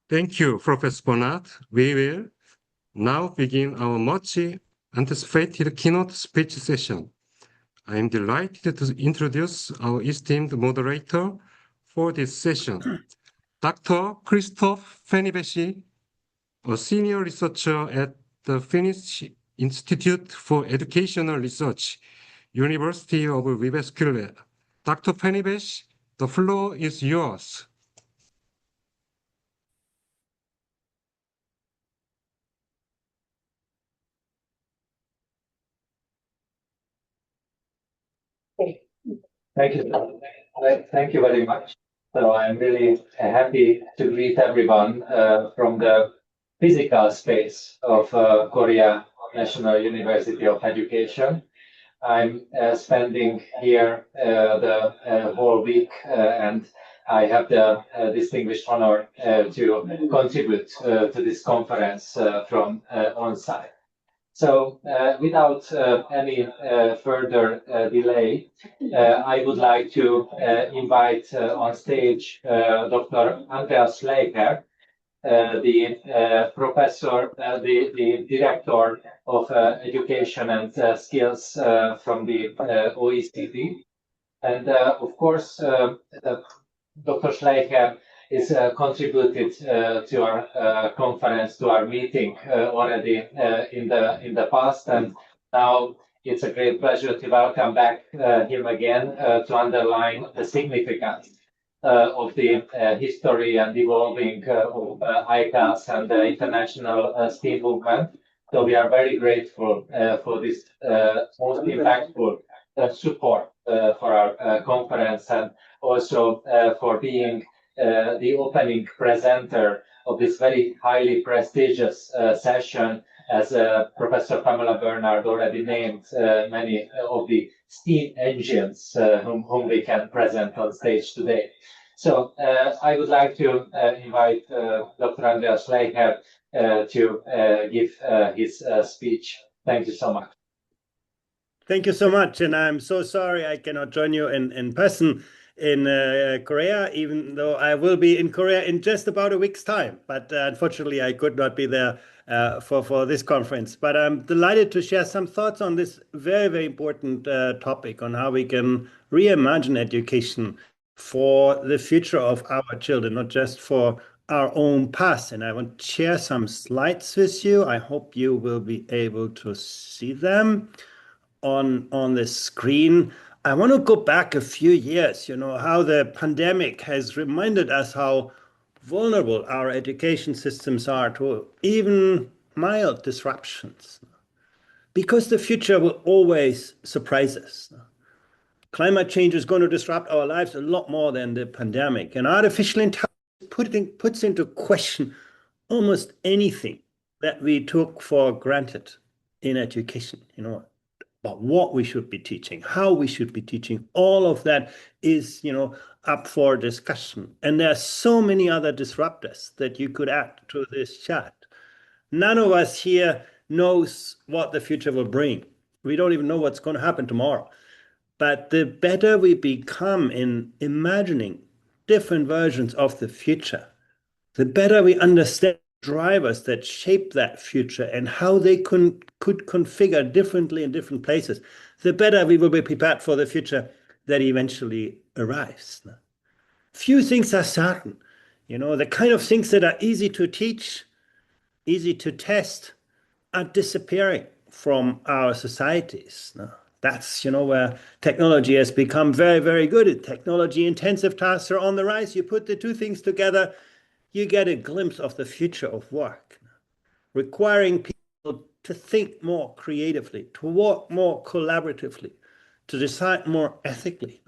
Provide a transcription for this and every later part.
Thank you, Professor Bernard. We will now begin our much anticipated keynote speech session. I am delighted to introduce our esteemed moderator for this session, Dr. Christoph Fenibeshi, a senior researcher at the Finnish Institute for Educational Research, University of Jyväskylä. Dr. Fenibesh, the floor is yours. Thank you. Thank you very much. So I'm really happy to greet everyone from the physical space of Korea National University of Education. I'm spending here the whole week and I have the distinguished honor to contribute to this conference from on-site. So without any further delay, I would like to invite on stage Dr. Andreas Schleicher, the professor, the director of education and skills from the OECD. And of course, Dr. Schleicher is contributed to our conference, to our meeting already in the past, and now it's a great pleasure to welcome back him again to underline the significance of the history and evolving of ICAS and the international STEAM movement. So we are very grateful for this most impactful support for our conference and also for being the opening presenter of this very highly prestigious session, as Professor Pamela Bernard already named many of the steam engines whom we can present on stage today. So I would like to invite Dr. Andreas Schleicher to give his speech. Thank you so much. Thank you so much. And I'm so sorry I cannot join you in person in Korea, even though I will be in Korea in just about a week's time. But unfortunately, I could not be there for this conference. But I'm delighted to share some thoughts on this very, very important topic on how we can reimagine education for the future of our children, not just for our own past. And I want to share some slides with you. I hope you will be able to see them on the screen. I want to go back a few years, how the pandemic has reminded us how vulnerable our education systems are to even mild disruptions, because the future will always surprise us. Climate change is going to disrupt our lives a lot more than the pandemic, and artificial intelligence puts into question almost anything that we took for granted in education, about what we should be teaching, how we should be teaching. All of that is, up for discussion. And there are so many other disruptors that you could add to this chat. None of us here knows what the future will bring. We don't even know what's going to happen tomorrow. But the better we become in imagining different versions of the future, the better we understand drivers that shape that future and how they could configure differently in different places, the better we will be prepared for the future that eventually arrives. Few things are certain. The kind of things that are easy to teach, easy to test, are disappearing from our societies. That's, where technology has become very, very good. Technology-intensive tasks are on the rise. You put the two things together, you get a glimpse of the future of work, requiring people to think more creatively, to work more collaboratively, to decide more ethically.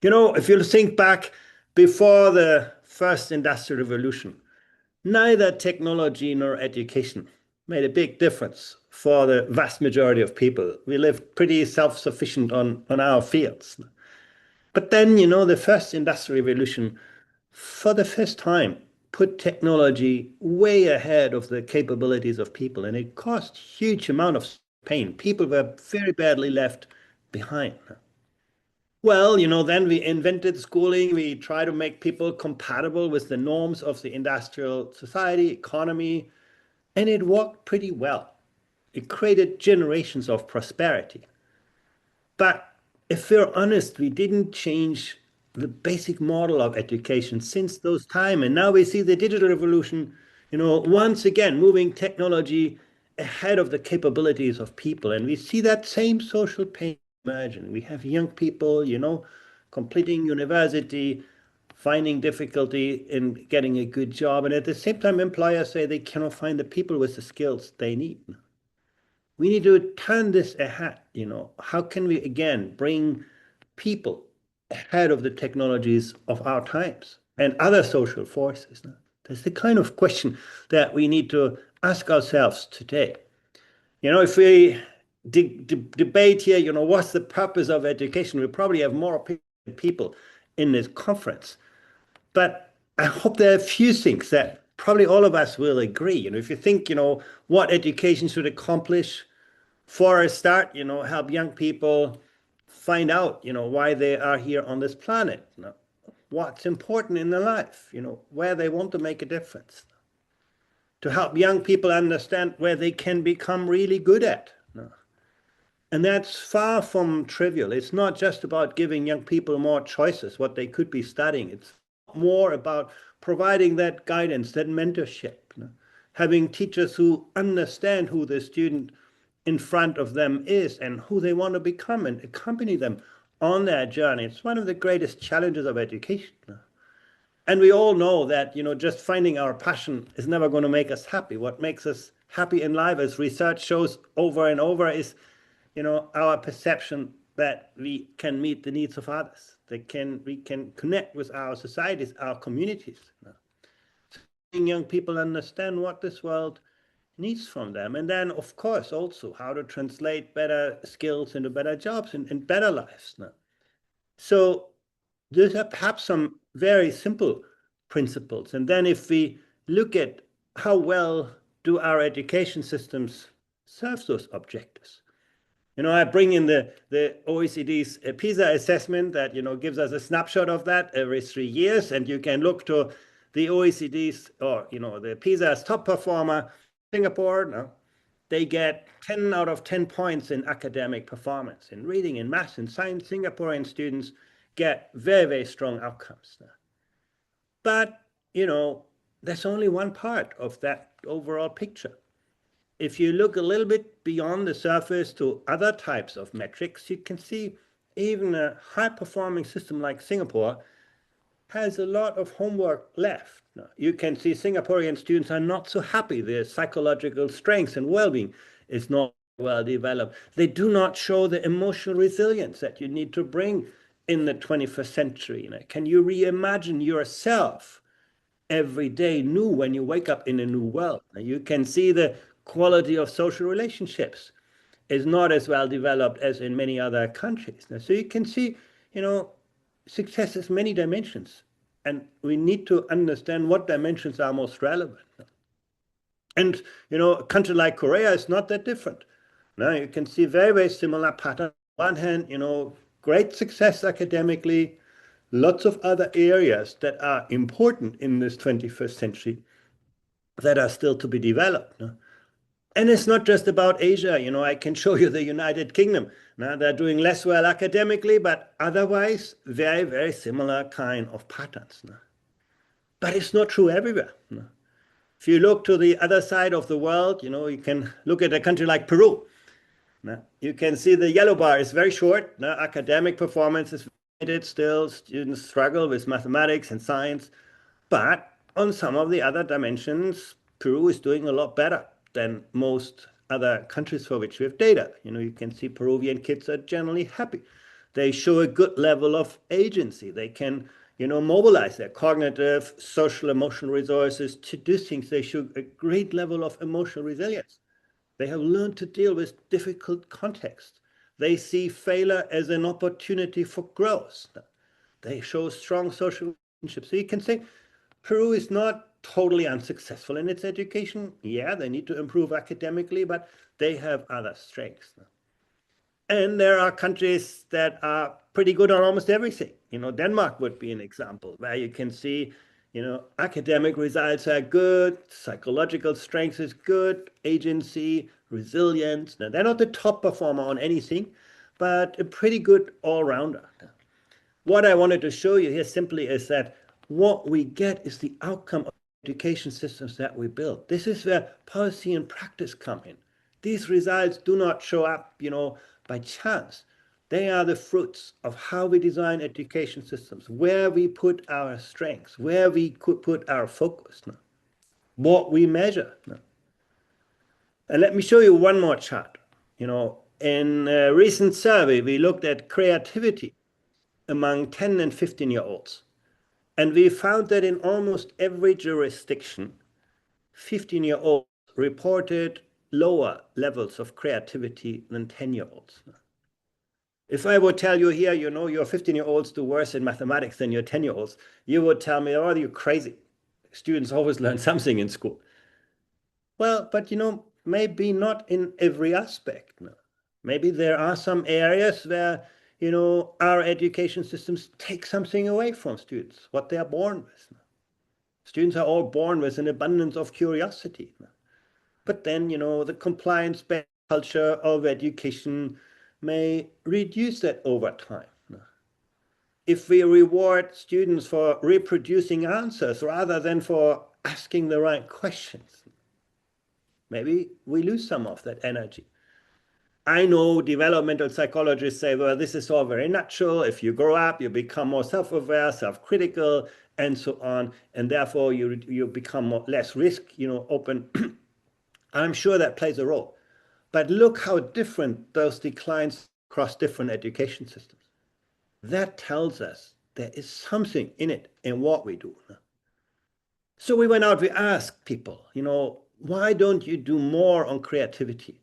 If you think back before the first industrial revolution, neither technology nor education made a big difference for the vast majority of people. We lived pretty self-sufficient on our fields. But then, the first industrial revolution, for the first time, put technology way ahead of the capabilities of people, and it caused huge amount of pain. People were very badly left behind. Well, then we invented schooling. We try to make people compatible with the norms of the industrial society, economy, and it worked pretty well. It created generations of prosperity. But if we're honest, we didn't change the basic model of education since those time. And now we see the digital revolution, once again moving technology ahead of the capabilities of people. And we see that same social pain emerging. We have young people, completing university, finding difficulty in getting a good job. And at the same time, employers say they cannot find the people with the skills they need. We need to turn this ahead. How can we again bring people ahead of the technologies of our times and other social forces? That's the kind of question that we need to ask ourselves today. If we debate here, what's the purpose of education, we probably have more people in this conference. But I hope there are a few things that probably all of us will agree. If you think, what education should accomplish, for a start, help young people find out, why they are here on this planet, what's important in their life, where they want to make a difference, to help young people understand where they can become really good at. And that's far from trivial. It's not just about giving young people more choices, what they could be studying. It's more about providing that guidance, that mentorship, having teachers who understand who the student in front of them is and who they want to become and accompany them on their journey. It's one of the greatest challenges of education. And we all know that, just finding our passion is never going to make us happy. What makes us happy in life, as research shows over and over, is, our perception that we can meet the needs of others, that we can connect with our societies, our communities. Young people understand what this world needs from them. And then, of course, also how to translate better skills into better jobs and better lives. So these are perhaps some very simple principles. And then if we look at how well do our education systems serve those objectives? I bring in the OECD's PISA assessment that, gives us a snapshot of that every 3 years. And you can look to the OECD's or, the PISA's top performer, Singapore. They get 10 out of 10 points in academic performance. In reading, in math, in science, Singaporean students get very, very strong outcomes. But, that's only one part of that overall picture. If you look a little bit beyond the surface to other types of metrics, you can see even a high-performing system like Singapore has a lot of homework left. You can see Singaporean students are not so happy. Their psychological strength and well-being is not well developed. They do not show the emotional resilience that you need to bring in the 21st century. Can you reimagine yourself every day new when you wake up in a new world? You can see the quality of social relationships is not as well developed as in many other countries. So you can see, success has many dimensions, and we need to understand what dimensions are most relevant. And, a country like Korea is not that different. Now you can see very, very similar pattern. On one hand, great success academically, lots of other areas that are important in this 21st century that are still to be developed. And it's not just about Asia. I can show you the United Kingdom. Now they're doing less well academically, but otherwise very, very similar kind of patterns. But it's not true everywhere. If you look to the other side of the world, you can look at a country like Peru. You can see the yellow bar is very short. Academic performance is limited still. Students struggle with mathematics and science. But on some of the other dimensions, Peru is doing a lot better than most other countries for which we have data. You can see Peruvian kids are generally happy. They show a good level of agency. They can, mobilize their cognitive, social, emotional resources to do things. They show a great level of emotional resilience. They have learned to deal with difficult contexts. They see failure as an opportunity for growth. They show strong social relationships. So you can say Peru is not totally unsuccessful in its education. Yeah, they need to improve academically, but they have other strengths. And there are countries that are pretty good on almost everything. Denmark would be an example where you can see, academic results are good, psychological strength is good, agency, resilience. Now, they're not the top performer on anything, but a pretty good all-rounder. What I wanted to show you here simply is that what we get is the outcome of education systems that we build. This is where policy and practice come in. These results do not show up, by chance. They are the fruits of how we design education systems, where we put our strengths, where we could put our focus, what we measure. And let me show you one more chart. In a recent survey, we looked at creativity among 10 and 15-year-olds. And we found that in almost every jurisdiction, 15-year-olds reported lower levels of creativity than 10-year-olds. If I would tell you here, your 15-year-olds do worse in mathematics than your 10-year-olds, you would tell me, oh, you're crazy. Students always learn something in school. Well, but maybe not in every aspect. No. Maybe there are some areas where, our education systems take something away from students, what they are born with. No. Students are all born with an abundance of curiosity. No. But then, the compliance-based culture of education may reduce that over time. If we reward students for reproducing answers rather than for asking the right questions, maybe we lose some of that energy. I know developmental psychologists say, well, this is all very natural. If you grow up, you become more self-aware, self-critical, and so on, and therefore you become less risk, open. I'm sure that plays a role. But look how different those declines across different education systems. That tells us there is something in it in what we do. So we went out, we asked people, why don't you do more on creativity?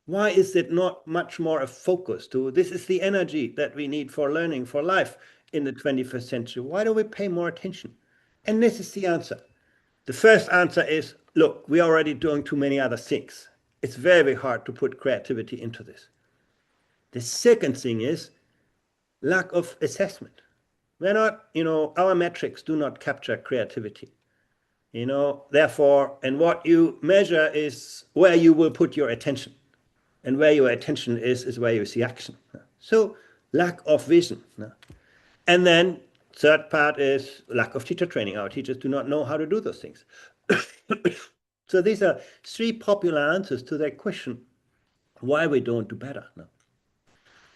Why is it not much more a focus to this is the energy that we need for learning, for life in the 21st century? Why don't we pay more attention? And this is the answer. The first answer is, look, we're already doing too many other things. It's very hard to put creativity into this. The second thing is lack of assessment. We're not, our metrics do not capture creativity. Therefore, and what you measure is where you will put your attention. And where your attention is where you see action. So lack of vision. And then third part is lack of teacher training. Our teachers do not know how to do those things. So these are three popular answers to that question, why we don't do better.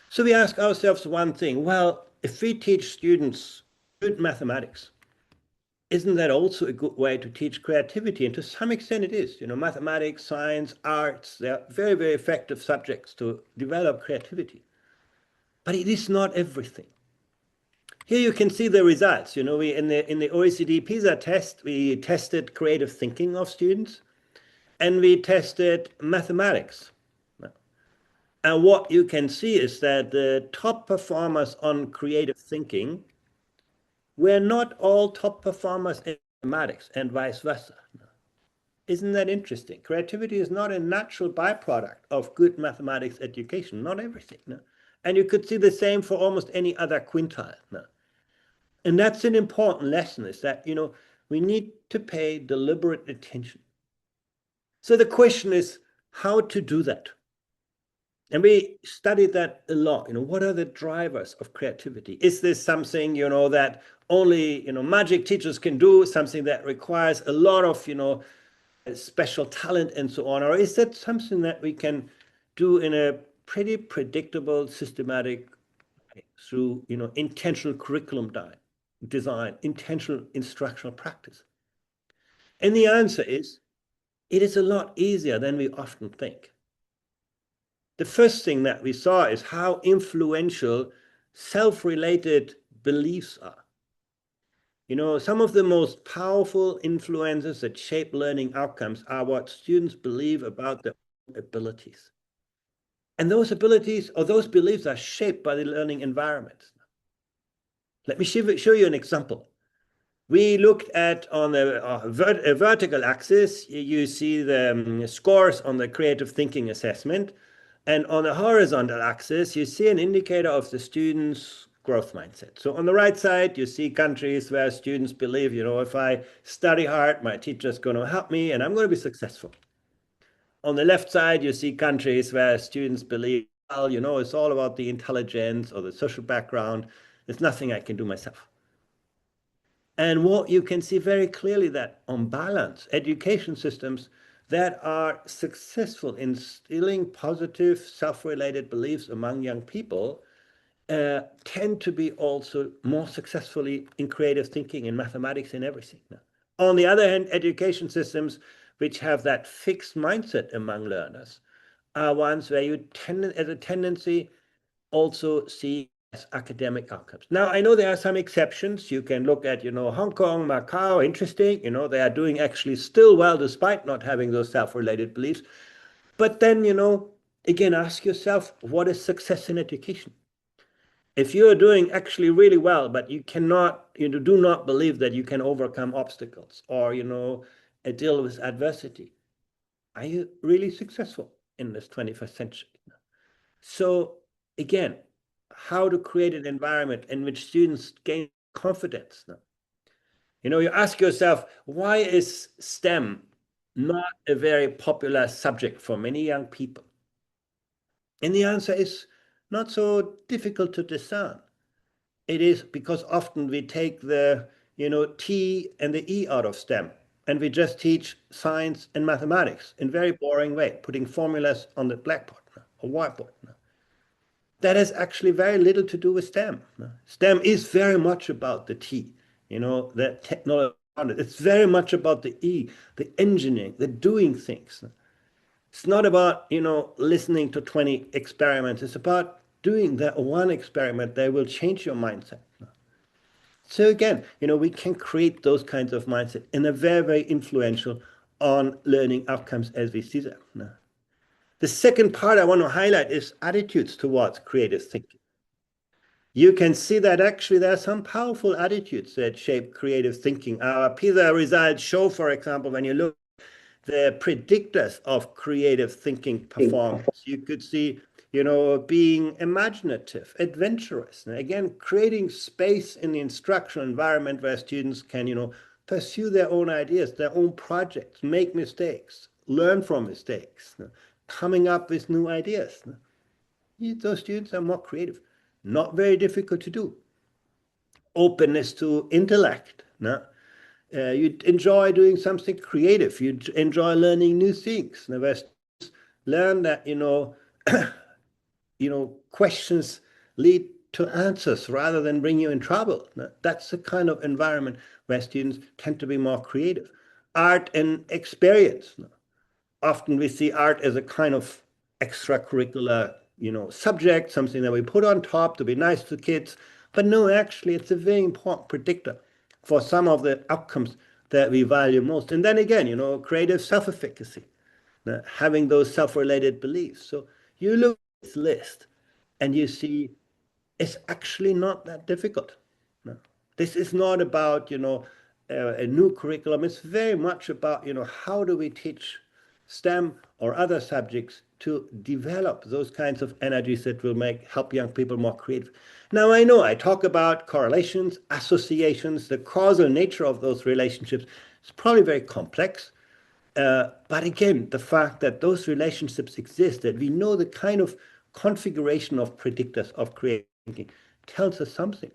So we ask ourselves one thing, well, if we teach students good mathematics, isn't that also a good way to teach creativity? And to some extent it is. Mathematics, science, arts, they're very, very effective subjects to develop creativity. But it is not everything. Here you can see the results. We in the OECD PISA test, we tested creative thinking of students, and we tested mathematics. And what you can see is that the top performers on creative thinking were not all top performers in mathematics and vice versa. Isn't that interesting? Creativity is not a natural byproduct of good mathematics education, not everything. And you could see the same for almost any other quintile. And that's an important lesson, is that, we need to pay deliberate attention. So the question is how to do that. And we studied that a lot. What are the drivers of creativity? Is this something, that only, magic teachers can do, something that requires a lot of, special talent and so on? Or is that something that we can do in a pretty predictable, systematic way through, intentional curriculum design, intentional instructional practice? And the answer is, it is a lot easier than we often think. The first thing that we saw is how influential self-related beliefs are. Some of the most powerful influences that shape learning outcomes are what students believe about their own abilities. And those abilities or those beliefs are shaped by the learning environment. Let me show you an example. We looked at on the vertical axis, you see the scores on the creative thinking assessment. And on the horizontal axis, you see an indicator of the student's growth mindset. So on the right side, you see countries where students believe, if I study hard, my teacher's going to help me and I'm going to be successful. On the left side, you see countries where students believe, well, it's all about the intelligence or the social background. There's nothing I can do myself. And what you can see very clearly that on balance, education systems that are successful in instilling positive self-related beliefs among young people tend to be also more successfully in creative thinking, in mathematics, in everything. On the other hand, education systems which have that fixed mindset among learners are ones where you as a tendency also see as academic outcomes. Now, I know there are some exceptions. You can look at, Hong Kong, Macau, interesting. They are doing actually still well despite not having those self-related beliefs. But then, again, ask yourself, what is success in education? If you're doing actually really well, but you cannot, do not believe that you can overcome obstacles or, deal with adversity, are you really successful in this 21st century? So again, how to create an environment in which students gain confidence. You ask yourself, why is STEM not a very popular subject for many young people? And the answer is not so difficult to discern. It is because often we take the, T and the E out of STEM, and we just teach science and mathematics in a very boring way, putting formulas on the blackboard or whiteboard. That has actually very little to do with STEM. STEM is very much about the T, the technology. It's very much about the E, the engineering, the doing things. It's not about, listening to 20 experiments. It's about doing that one experiment that will change your mindset. So again, we can create those kinds of mindset and are very, very influential on learning outcomes as we see them. The second part I want to highlight is attitudes towards creative thinking. You can see that actually there are some powerful attitudes that shape creative thinking. Our PISA results show, for example, when you look at the predictors of creative thinking performance, you could see, being imaginative, adventurous. And again, creating space in the instructional environment where students can, pursue their own ideas, their own projects, make mistakes, learn from mistakes, coming up with new ideas. Those students are more creative. Not very difficult to do. Openness to intellect. You enjoy doing something creative. You enjoy learning new things. Where students learn that, questions lead to answers rather than bring you in trouble. That's the kind of environment where students tend to be more creative. Art and experience. Often we see art as a kind of extracurricular, subject, something that we put on top to be nice to kids. But no, actually, it's a very important predictor for some of the outcomes that we value most. And then again, creative self-efficacy, having those self-related beliefs. So you look at this list and you see it's actually not that difficult. This is not about, a new curriculum. It's very much about, how do we teach STEM or other subjects to develop those kinds of energies that will help young people more creative. Now, I know I talk about correlations, associations, the causal nature of those relationships. It's probably very complex. But again, the fact that those relationships exist, that we know the kind of configuration of predictors of creative thinking, tells us something.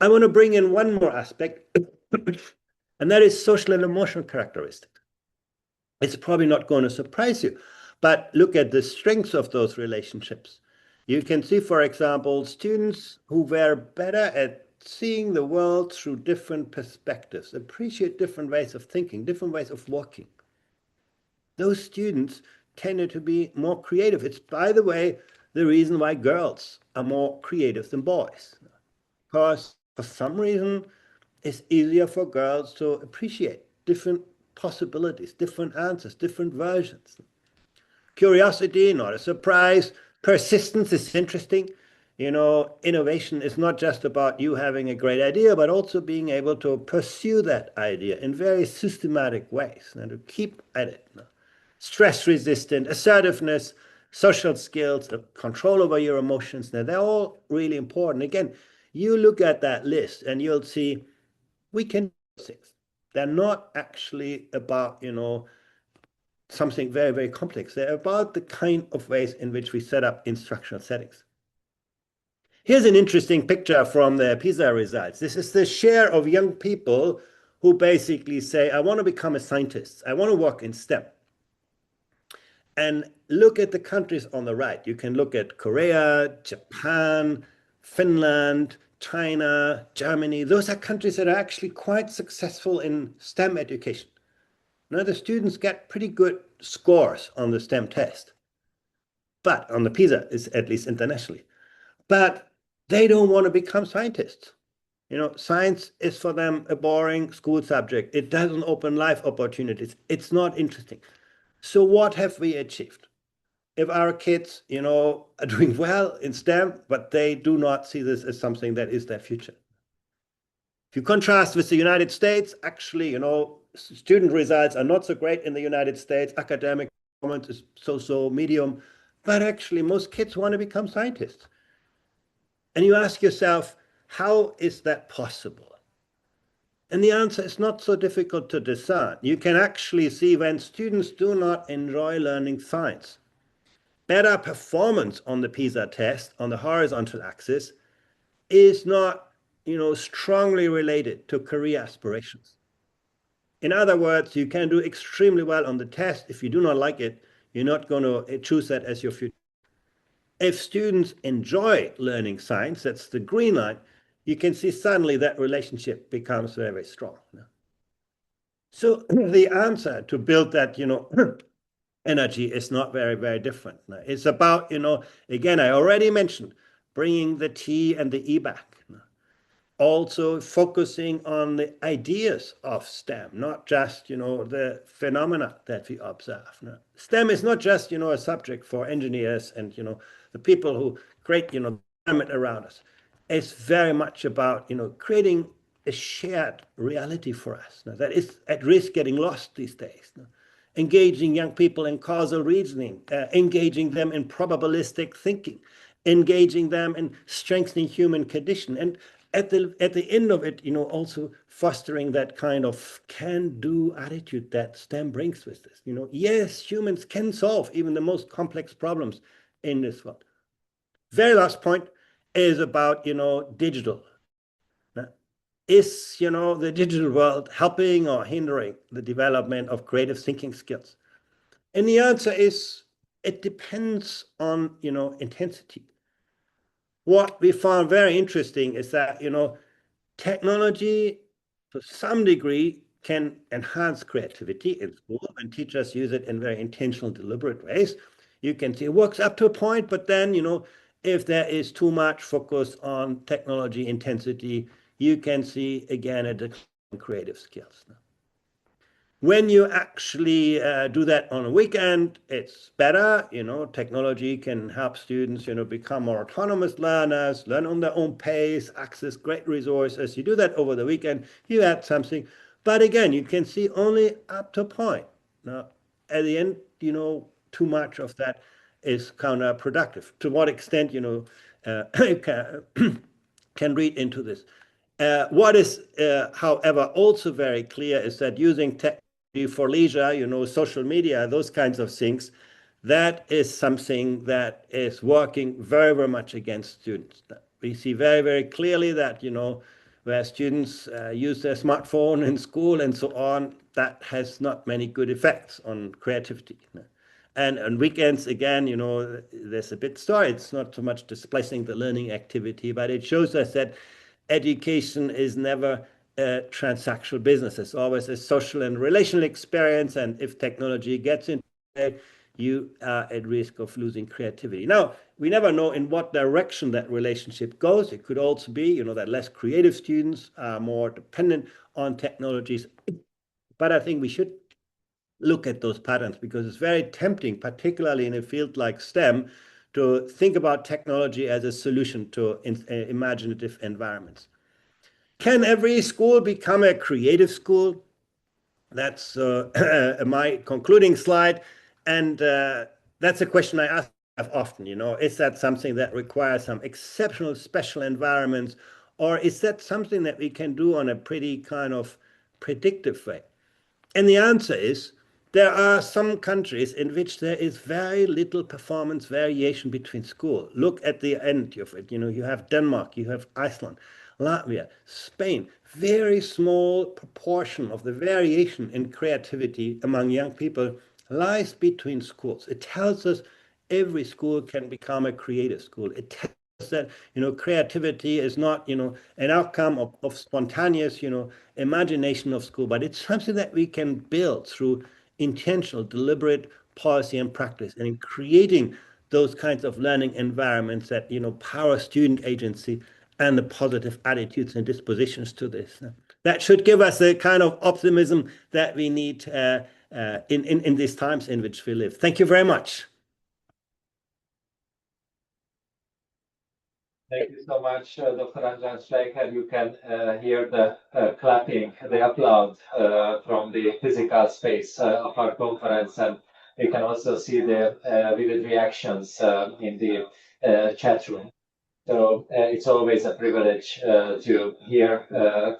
I want to bring in one more aspect, and that is social and emotional characteristics. It's probably not going to surprise you, but look at the strengths of those relationships. You can see, for example, students who were better at seeing the world through different perspectives, appreciate different ways of thinking, different ways of working. Those students tended to be more creative. It's, by the way, the reason why girls are more creative than boys. Because for some reason, it's easier for girls to appreciate different possibilities, different answers, different versions. Curiosity, not a surprise. Persistence is interesting. Innovation is not just about you having a great idea, but also being able to pursue that idea in very systematic ways and to keep at it. Stress resistant, assertiveness, social skills, the control over your emotions. Now, they're all really important. Again, you look at that list and you'll see we can do things. They're not actually about, something very, very complex. They're about the kind of ways in which we set up instructional settings. Here's an interesting picture from the PISA results. This is the share of young people who basically say, I want to become a scientist. I want to work in STEM. And look at the countries on the right. You can look at Korea, Japan, Finland, China, Germany. Those are countries that are actually quite successful in STEM education. Now, the students get pretty good scores on the STEM test, but on the PISA, is at least internationally. But they don't want to become scientists. Science is for them a boring school subject. It doesn't open life opportunities. It's not interesting. So what have we achieved? If our kids, are doing well in STEM, but they do not see this as something that is their future. If you contrast with the United States, actually, student results are not so great in the United States. Academic performance is so medium, but actually most kids want to become scientists. And you ask yourself, how is that possible? And the answer is not so difficult to discern. You can actually see when students do not enjoy learning science, better performance on the PISA test on the horizontal axis is not, strongly related to career aspirations. In other words, you can do extremely well on the test. If you do not like it, you're not going to choose that as your future. If students enjoy learning science, that's the green line, you can see suddenly that relationship becomes very, very strong. So the answer to build that, energy is not very, very different. It's about, again, I already mentioned bringing the T and the E back. Also focusing on the ideas of STEM, not just, the phenomena that we observe. STEM is not just, a subject for engineers and, the people who create, the climate around us. It's very much about, creating a shared reality for us that is at risk getting lost these days. Engaging young people in causal reasoning, engaging them in probabilistic thinking, engaging them in strengthening human condition. And at the end of it, also fostering that kind of can-do attitude that STEM brings with this. Yes, humans can solve even the most complex problems in this world. Very last point is about, digital. Is, the digital world helping or hindering the development of creative thinking skills? And the answer is, it depends on, intensity. What we found very interesting is that, technology to some degree can enhance creativity in school, and teachers use it in very intentional, deliberate ways. You can see it works up to a point, but then, if there is too much focus on technology intensity, you can see, again, a decline in creative skills. When you actually do that on a weekend, it's better. Technology can help students, become more autonomous learners, learn on their own pace, access great resources. You do that over the weekend, you add something. But again, you can see only up to a point. Now, at the end, too much of that is counterproductive. To what extent, can read into this. What is, however, also very clear is that using technology for leisure, social media, those kinds of things, that is something that is working very, very much against students. We see very, very clearly that, where students use their smartphone in school and so on, that has not many good effects on creativity. And on weekends, again, there's a bit story. It's not so much displacing the learning activity, but it shows us that education is never a transactional business. It's always a social and relational experience. And if technology gets into it, you are at risk of losing creativity. Now, we never know in what direction that relationship goes. It could also be, that less creative students are more dependent on technologies. But I think we should look at those patterns because it's very tempting, particularly in a field like STEM, to think about technology as a solution to imaginative environments. Can every school become a creative school? That's my concluding slide. And that's a question I ask often? Is that something that requires some exceptional special environments, or is that something that we can do on a pretty kind of predictive way? And the answer is there are some countries in which there is very little performance variation between schools. Look at the end of it. You have Denmark, you have Iceland, Latvia, Spain. Very small proportion of the variation in creativity among young people lies between schools. It tells us every school can become a creative school. It tells us that creativity is not an outcome of spontaneous imagination of school, but it's something that we can build through intentional, deliberate policy and practice, and in creating those kinds of learning environments that power student agency and the positive attitudes and dispositions to this. That should give us the kind of optimism that we need in these times in which we live. Thank you very much. Thank you so much, Dr. Anjan Schleicher. You can hear the clapping, the applaud from the physical space of our conference, and you can also see the vivid reactions in the chat room. So it's always a privilege to hear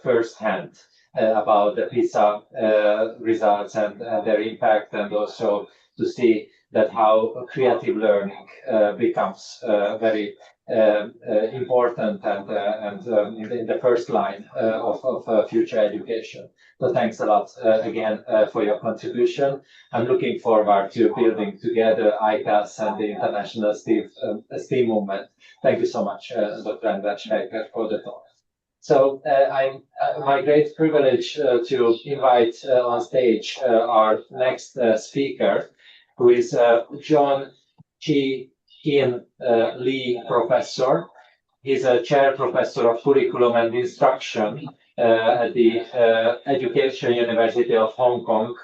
firsthand about the PISA results and their impact, and also to see that how creative learning becomes very important and in the first line of future education. So thanks a lot again for your contribution. I'm looking forward to building together ICAS and the international STEAM movement. Thank you so much, Dr. Anjan Schleicher, for the talk. So I'm my great privilege to invite on stage our next speaker, who is John Chi Hin Lee Professor. He's a chair professor of curriculum and instruction at the Education University of Hong Kong,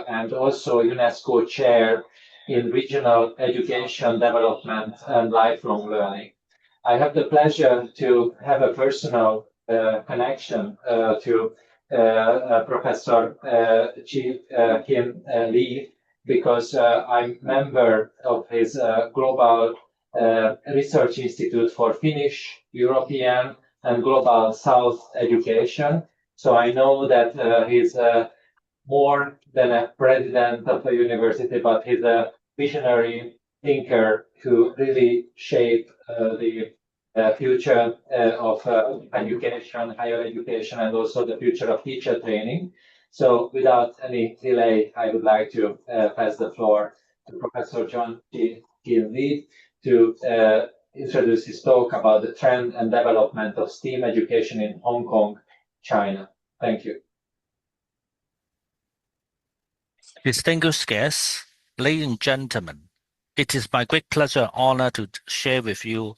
and also UNESCO chair in regional education development and lifelong learning. I have the pleasure to have a personal connection to Professor Chi Hin Lee, because I'm member of his Global Research Institute for Finnish, European, and Global South Education. So I know that he's more than a president of a university, but he's a visionary thinker who really shaped the future of education, higher education, and also the future of teacher training. So without any delay, I would like to pass the floor to Professor John Chi Hin Lee to introduce his talk about the trend and development of STEAM education in Hong Kong, China. Thank you. Distinguished guests, ladies and gentlemen, it is my great pleasure and honor to share with you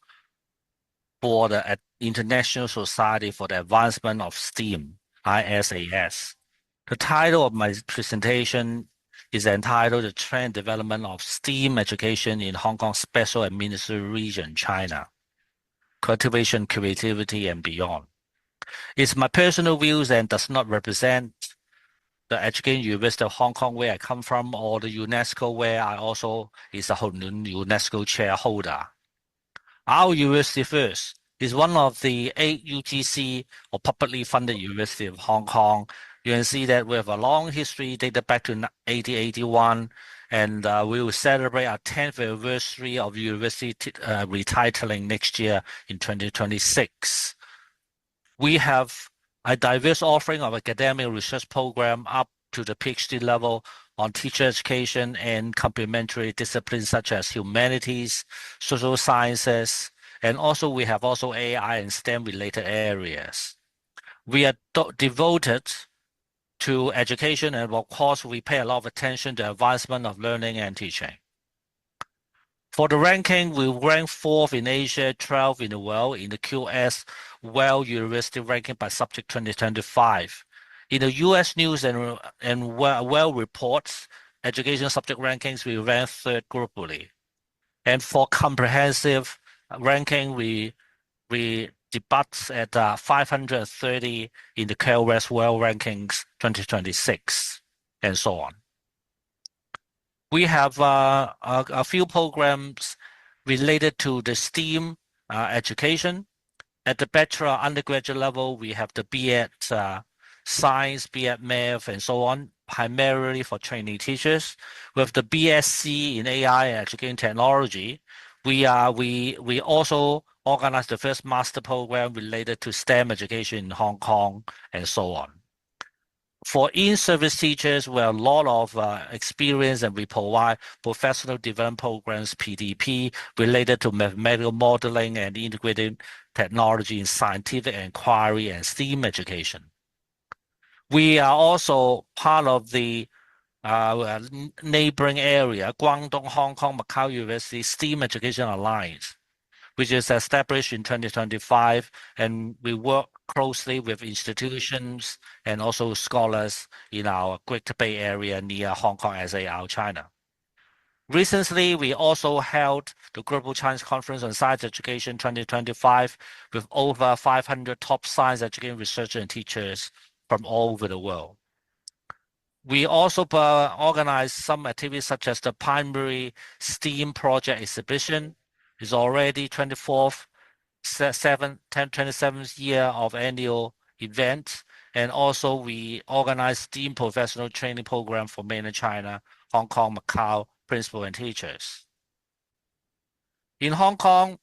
for the International Society for the Advancement of STEAM, ISAS. The title of my presentation is entitled The Trend Development of STEAM Education in Hong Kong Special Administrative Region, China, Cultivation, Creativity, and Beyond. It's my personal views and does not represent the Education University of Hong Kong, where I come from, or the UNESCO, where I also is a UNESCO chair holder. Our university first is one of the 8 UGC or publicly funded University of Hong Kong. You can see that we have a long history dated back to 1881, and we will celebrate our 10th anniversary of university retitling next year in 2026. We have a diverse offering of academic research program up to the PhD level on teacher education and complementary disciplines such as humanities, social sciences, and also we have also AI and STEM related areas. We are devoted to education, and of course we pay a lot of attention to advancement of learning and teaching. For the ranking, we rank 4th in Asia, 12th in the world in the QS World University Ranking by Subject 2025. In the U.S. News and World Reports Education Subject Rankings, we rank 3rd globally. And for comprehensive ranking, we debut at 530 in the QS World Rankings 2026, and so on. We have a few programs related to the STEAM education. At the bachelor undergraduate level, we have the B.Ed science, B.Ed math, and so on, primarily for training teachers. With the BSc in AI and education technology, we also organized the first master program related to STEM education in Hong Kong, and so on. For in-service teachers, we have a lot of experience, and we provide professional development programs, PDP, related to mathematical modeling and integrated technology in scientific inquiry and STEAM education. We are also part of the neighboring area, Guangdong, Hong Kong, Macau University STEAM Education Alliance, which is established in 2025, and we work closely with institutions and also scholars in our Greater Bay Area near Hong Kong, SAR, China. Recently, we also held the Global Science Conference on Science Education 2025 with over 500 top science education researchers and teachers from all over the world. We also organize some activities such as the primary STEAM project exhibition. It's already 27th year of annual event. And also we organize STEAM professional training program for mainland China, Hong Kong, Macau, principal and teachers. In Hong Kong,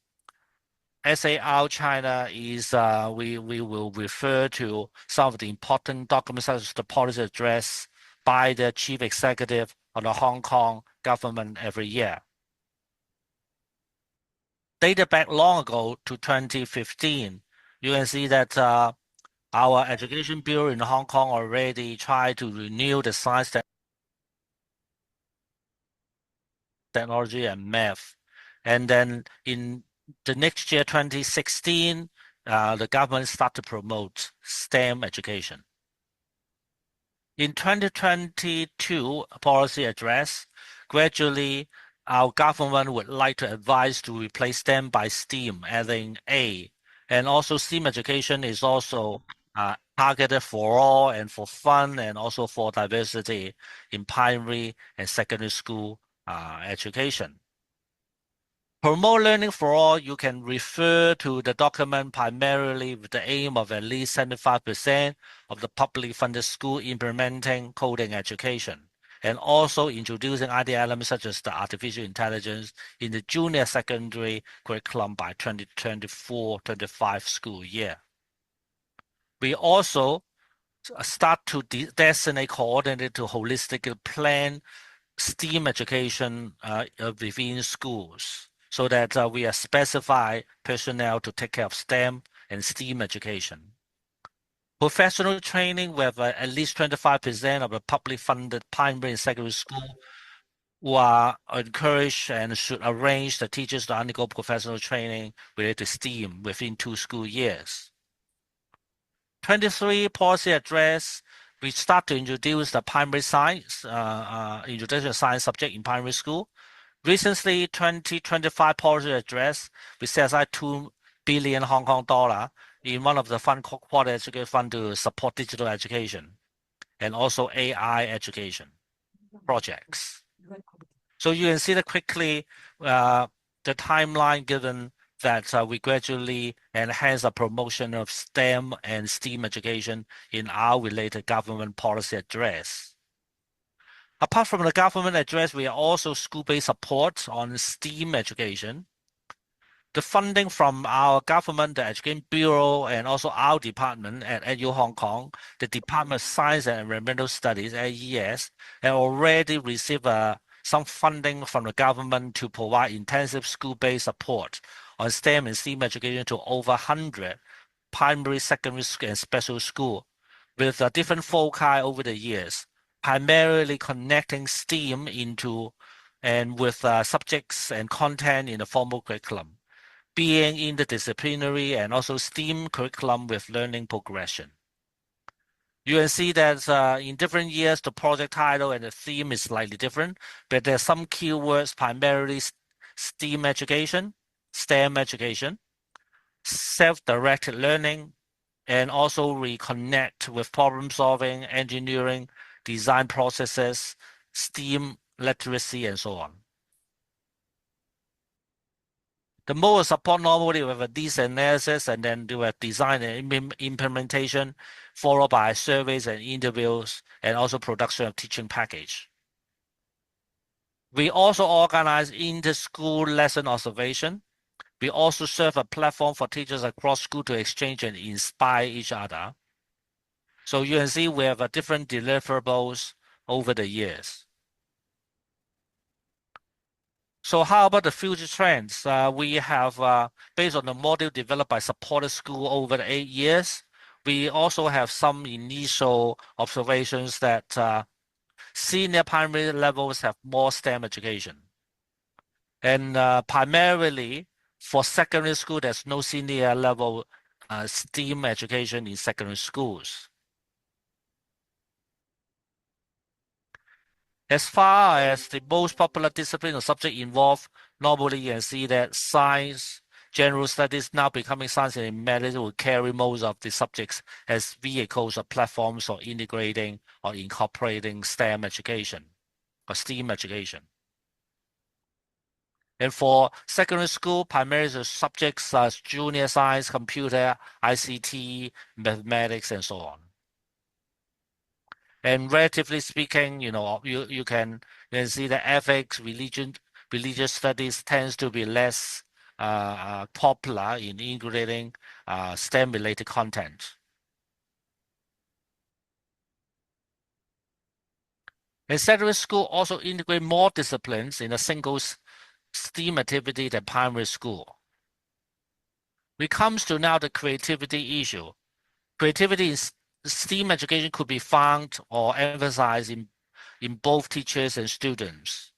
SAR China is, we will refer to some of the important documents such as the policy address by the chief executive of the Hong Kong government every year. Dated back long ago to 2015, you can see that our Education Bureau in Hong Kong already tried to renew the science technology and math. And then in the next year, 2016, the government started to promote STEM education. In 2022 policy address, gradually our government would like to advise to replace STEM by STEAM, adding A. And also STEAM education is also targeted for all and for fun and also for diversity in primary and secondary school education. Promote learning for all, you can refer to the document primarily with the aim of at least 75% of the publicly funded school implementing coding education, and also introducing IT elements such as the artificial intelligence in the junior secondary curriculum by 2024-25 school year. We also start to designate, coordinate to holistically plan STEAM education within schools, so that we specify personnel to take care of STEM and STEAM education. Professional training with at least 25% of the publicly funded primary and secondary school who are encouraged and should arrange the teachers to undergo professional training related to STEAM within 2 school years. 23 policy address, we start to introduce the primary science, introduction of science subject in primary school. Recently, 2025 policy address, we set aside 2 billion Hong Kong dollar in one of the fund called Quality Education Fund to support digital education and also AI education projects. So you can see that quickly the timeline given that we gradually enhance the promotion of STEM and STEAM education in our related government policy address. Apart from the government address, we are also school-based support on STEAM education. The funding from our government, the Education Bureau, and also our department at EDU Hong Kong, the Department of Science and Environmental Studies, AES, have already received some funding from the government to provide intensive school-based support on STEM and STEAM education to over 100 primary, secondary, and special schools with different foci over the years, primarily connecting STEAM into and with subjects and content in the formal curriculum, being interdisciplinary and also STEAM curriculum with learning progression. You can see that in different years, the project title and the theme is slightly different, but there are some keywords, primarily STEAM education, STEM education, self-directed learning, and also reconnect with problem solving, engineering, design processes, STEAM literacy, and so on. The mode of support normally we have a needs analysis, and then do a design and implementation, followed by surveys and interviews, and also production of teaching package. We also organize inter-school lesson observation. We also serve a platform for teachers across school to exchange and inspire each other. So you can see we have different deliverables over the years. So how about the future trends? We have, based on the model developed by supported school over the 8 years, we also have some initial observations that senior primary levels have more STEM education. And primarily for secondary school, there's no senior level STEAM education in secondary schools. As far as the most popular discipline or subject involved, normally you can see that science, general studies now becoming science and medicine will carry most of the subjects as vehicles or platforms for integrating or incorporating STEM education or STEAM education. And for secondary school, primarily the subjects such as junior science, computer, ICT, mathematics, and so on. And relatively speaking, you can see that ethics, religious studies tends to be less popular in integrating STEM-related content. And secondary school also integrate more disciplines in a single STEAM activity than primary school. When it comes to now the creativity issue, creativity in STEAM education could be found or emphasized in both teachers and students,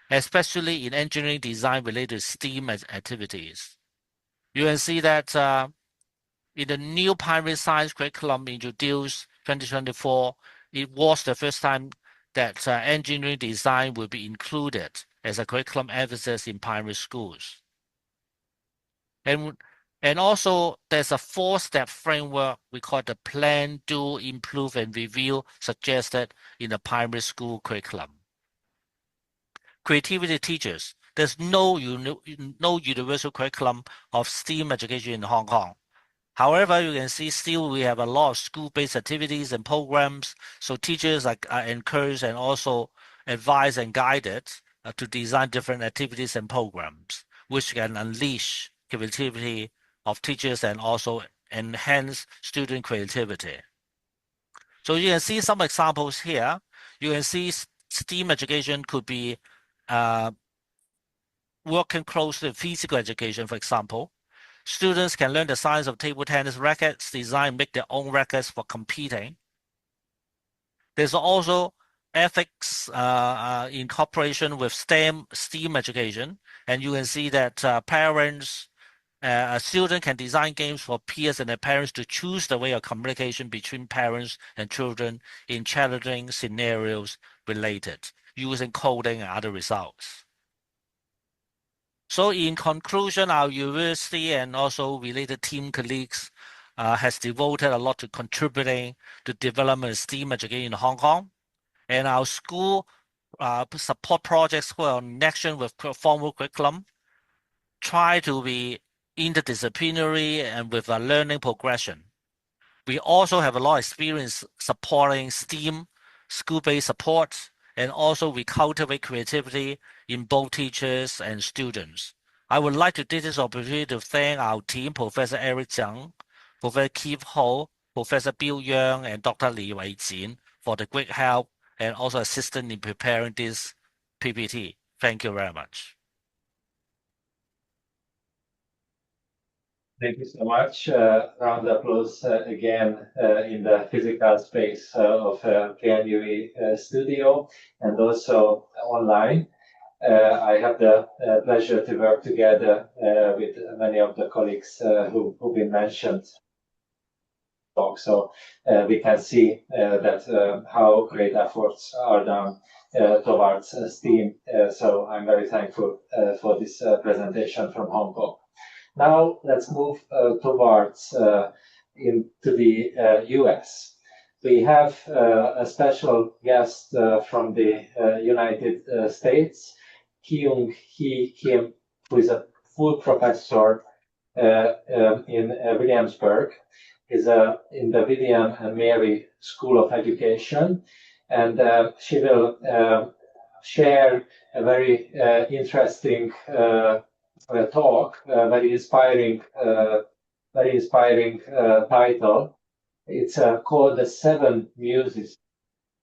especially in engineering design related STEAM activities. You can see that in the new primary science curriculum introduced 2024, it was the first time that engineering design will be included as a curriculum emphasis in primary schools. And also, there's a 4-step framework we call the plan, do, improve, and review suggested in the primary school curriculum. Creativity teachers, there's no universal curriculum of STEAM education in Hong Kong. However, you can see still we have a lot of school-based activities and programs, so teachers are encouraged and also advised and guided to design different activities and programs, which can unleash creativity of teachers and also enhance student creativity. So you can see some examples here. You can see STEAM education could be working closely with physical education, for example. Students can learn the science of table tennis rackets, design and make their own rackets for competing. There's also ethics in cooperation with STEM education, and you can see that a student can design games for peers and their parents to choose the way of communication between parents and children in challenging scenarios related, using coding and other results. So in conclusion, our university and also related team colleagues has devoted a lot to contributing to development of STEAM education in Hong Kong. And our school support projects were in action with formal curriculum, try to be interdisciplinary and with a learning progression. We also have a lot of experience supporting STEAM, school-based support, and also we cultivate creativity in both teachers and students. I would like to take this opportunity to thank our team, Professor Eric Zhang, Professor Keith Ho, Professor Bill Yang, and Dr. Li Weijin for the great help and also assistance in preparing this PPT. Thank you very much. Thank you so much. Round of applause again in the physical space of KNUE studio and also online. I have the pleasure to work together with many of the colleagues who've been mentioned. So we can see that how great efforts are done towards STEAM. So I'm very thankful for this presentation from Hong Kong. Now let's move towards into the US. We have a special guest from the United States, Kyung Hee Kim, who is a full professor in Williamsburg. Is in the William and Mary School of Education, and she will share a very interesting talk, very inspiring title. It's called The Seven Muses of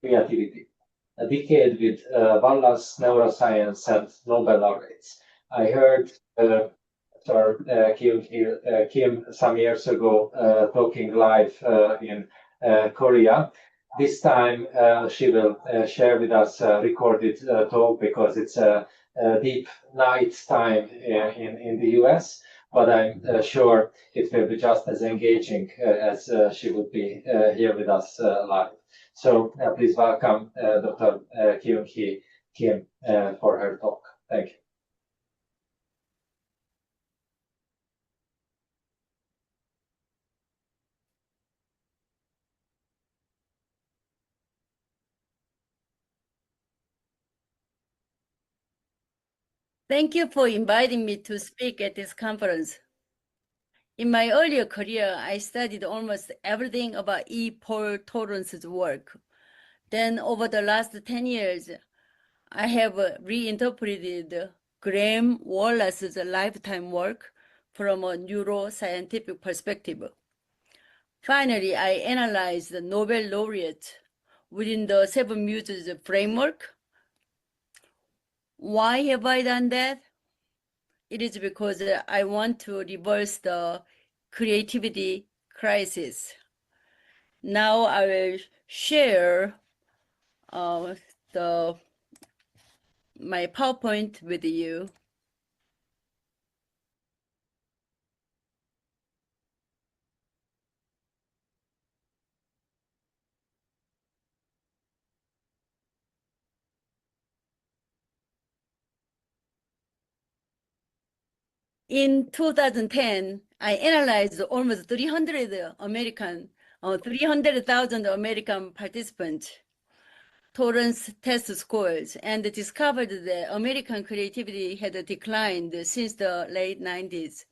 Creativity, a decade with Wallace, neuroscience, and Nobel laureates. I heard Dr. Kim some years ago talking live in Korea. This time she will share with us a recorded talk because it's a deep night time in the US, but I'm sure it will be just as engaging as she would be here with us live. So please welcome Dr. Kim for her talk. Thank you. Thank you for inviting me to speak at this conference. In my earlier career, I studied almost everything about E. Paul Torrance's work. Then over the last 10 years, I have reinterpreted Graham Wallace's lifetime work from a neuroscientific perspective. Finally, I analyzed the Nobel laureates within the Seven Muses framework. Why have I done that? It is because I want to reverse the creativity crisis. Now I will share my PowerPoint with you. In 2010, I analyzed almost 300,000 American participants, Torrance test scores, and discovered that American creativity had declined since the late 90s,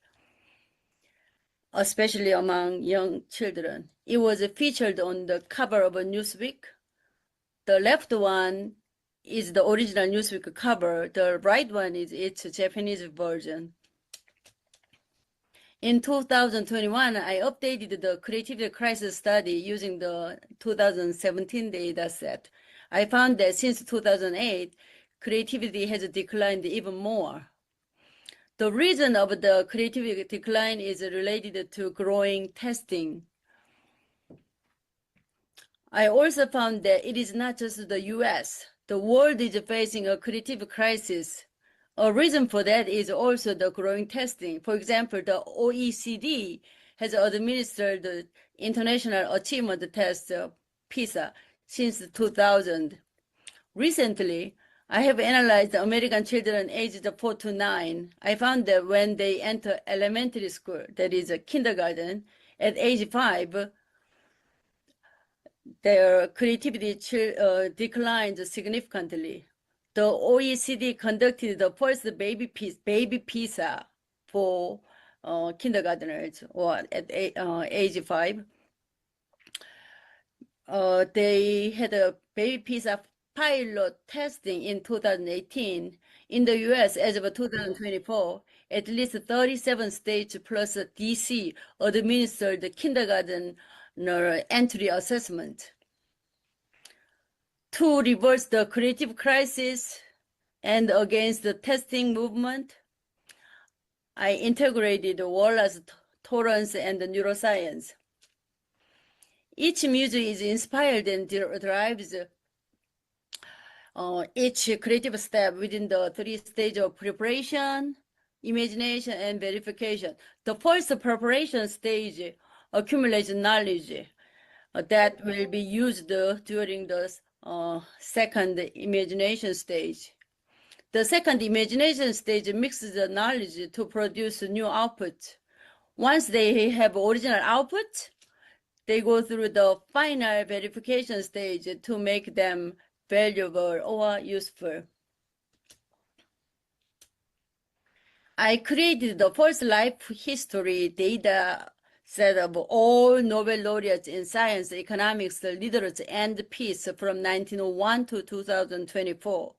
especially among young children. It was featured on the cover of Newsweek. The left one is the original Newsweek cover. The right one is its Japanese version. In 2021, I updated the creativity crisis study using the 2017 data set. I found that since 2008, creativity has declined even more. The reason of the creativity decline is related to growing testing. I also found that it is not just the US. The world is facing a creative crisis. A reason for that is also the growing testing. For example, the OECD has administered the International Achievement Test, PISA, since 2000. Recently, I have analyzed American children aged 4 to 9. I found that when they enter elementary school, that is a kindergarten, at age 5, their creativity declined significantly. The OECD conducted the first baby PISA for kindergartners or at age 5. They had a baby PISA pilot testing in 2018. In the US, as of 2024, at least 37 states plus DC administered the kindergarten entry assessment. To reverse the creative crisis and against the testing movement, I integrated Wallace, Torrance, and neuroscience. Each muse is inspired and drives each creative step within the 3 stages of preparation, imagination, and verification. The first preparation stage accumulates knowledge that will be used during the second imagination stage. The second imagination stage mixes the knowledge to produce new output. Once they have original output, they go through the final verification stage to make them valuable or useful. I created the first life history data set of all Nobel laureates in science, economics, literature, and peace from 1901 to 2024.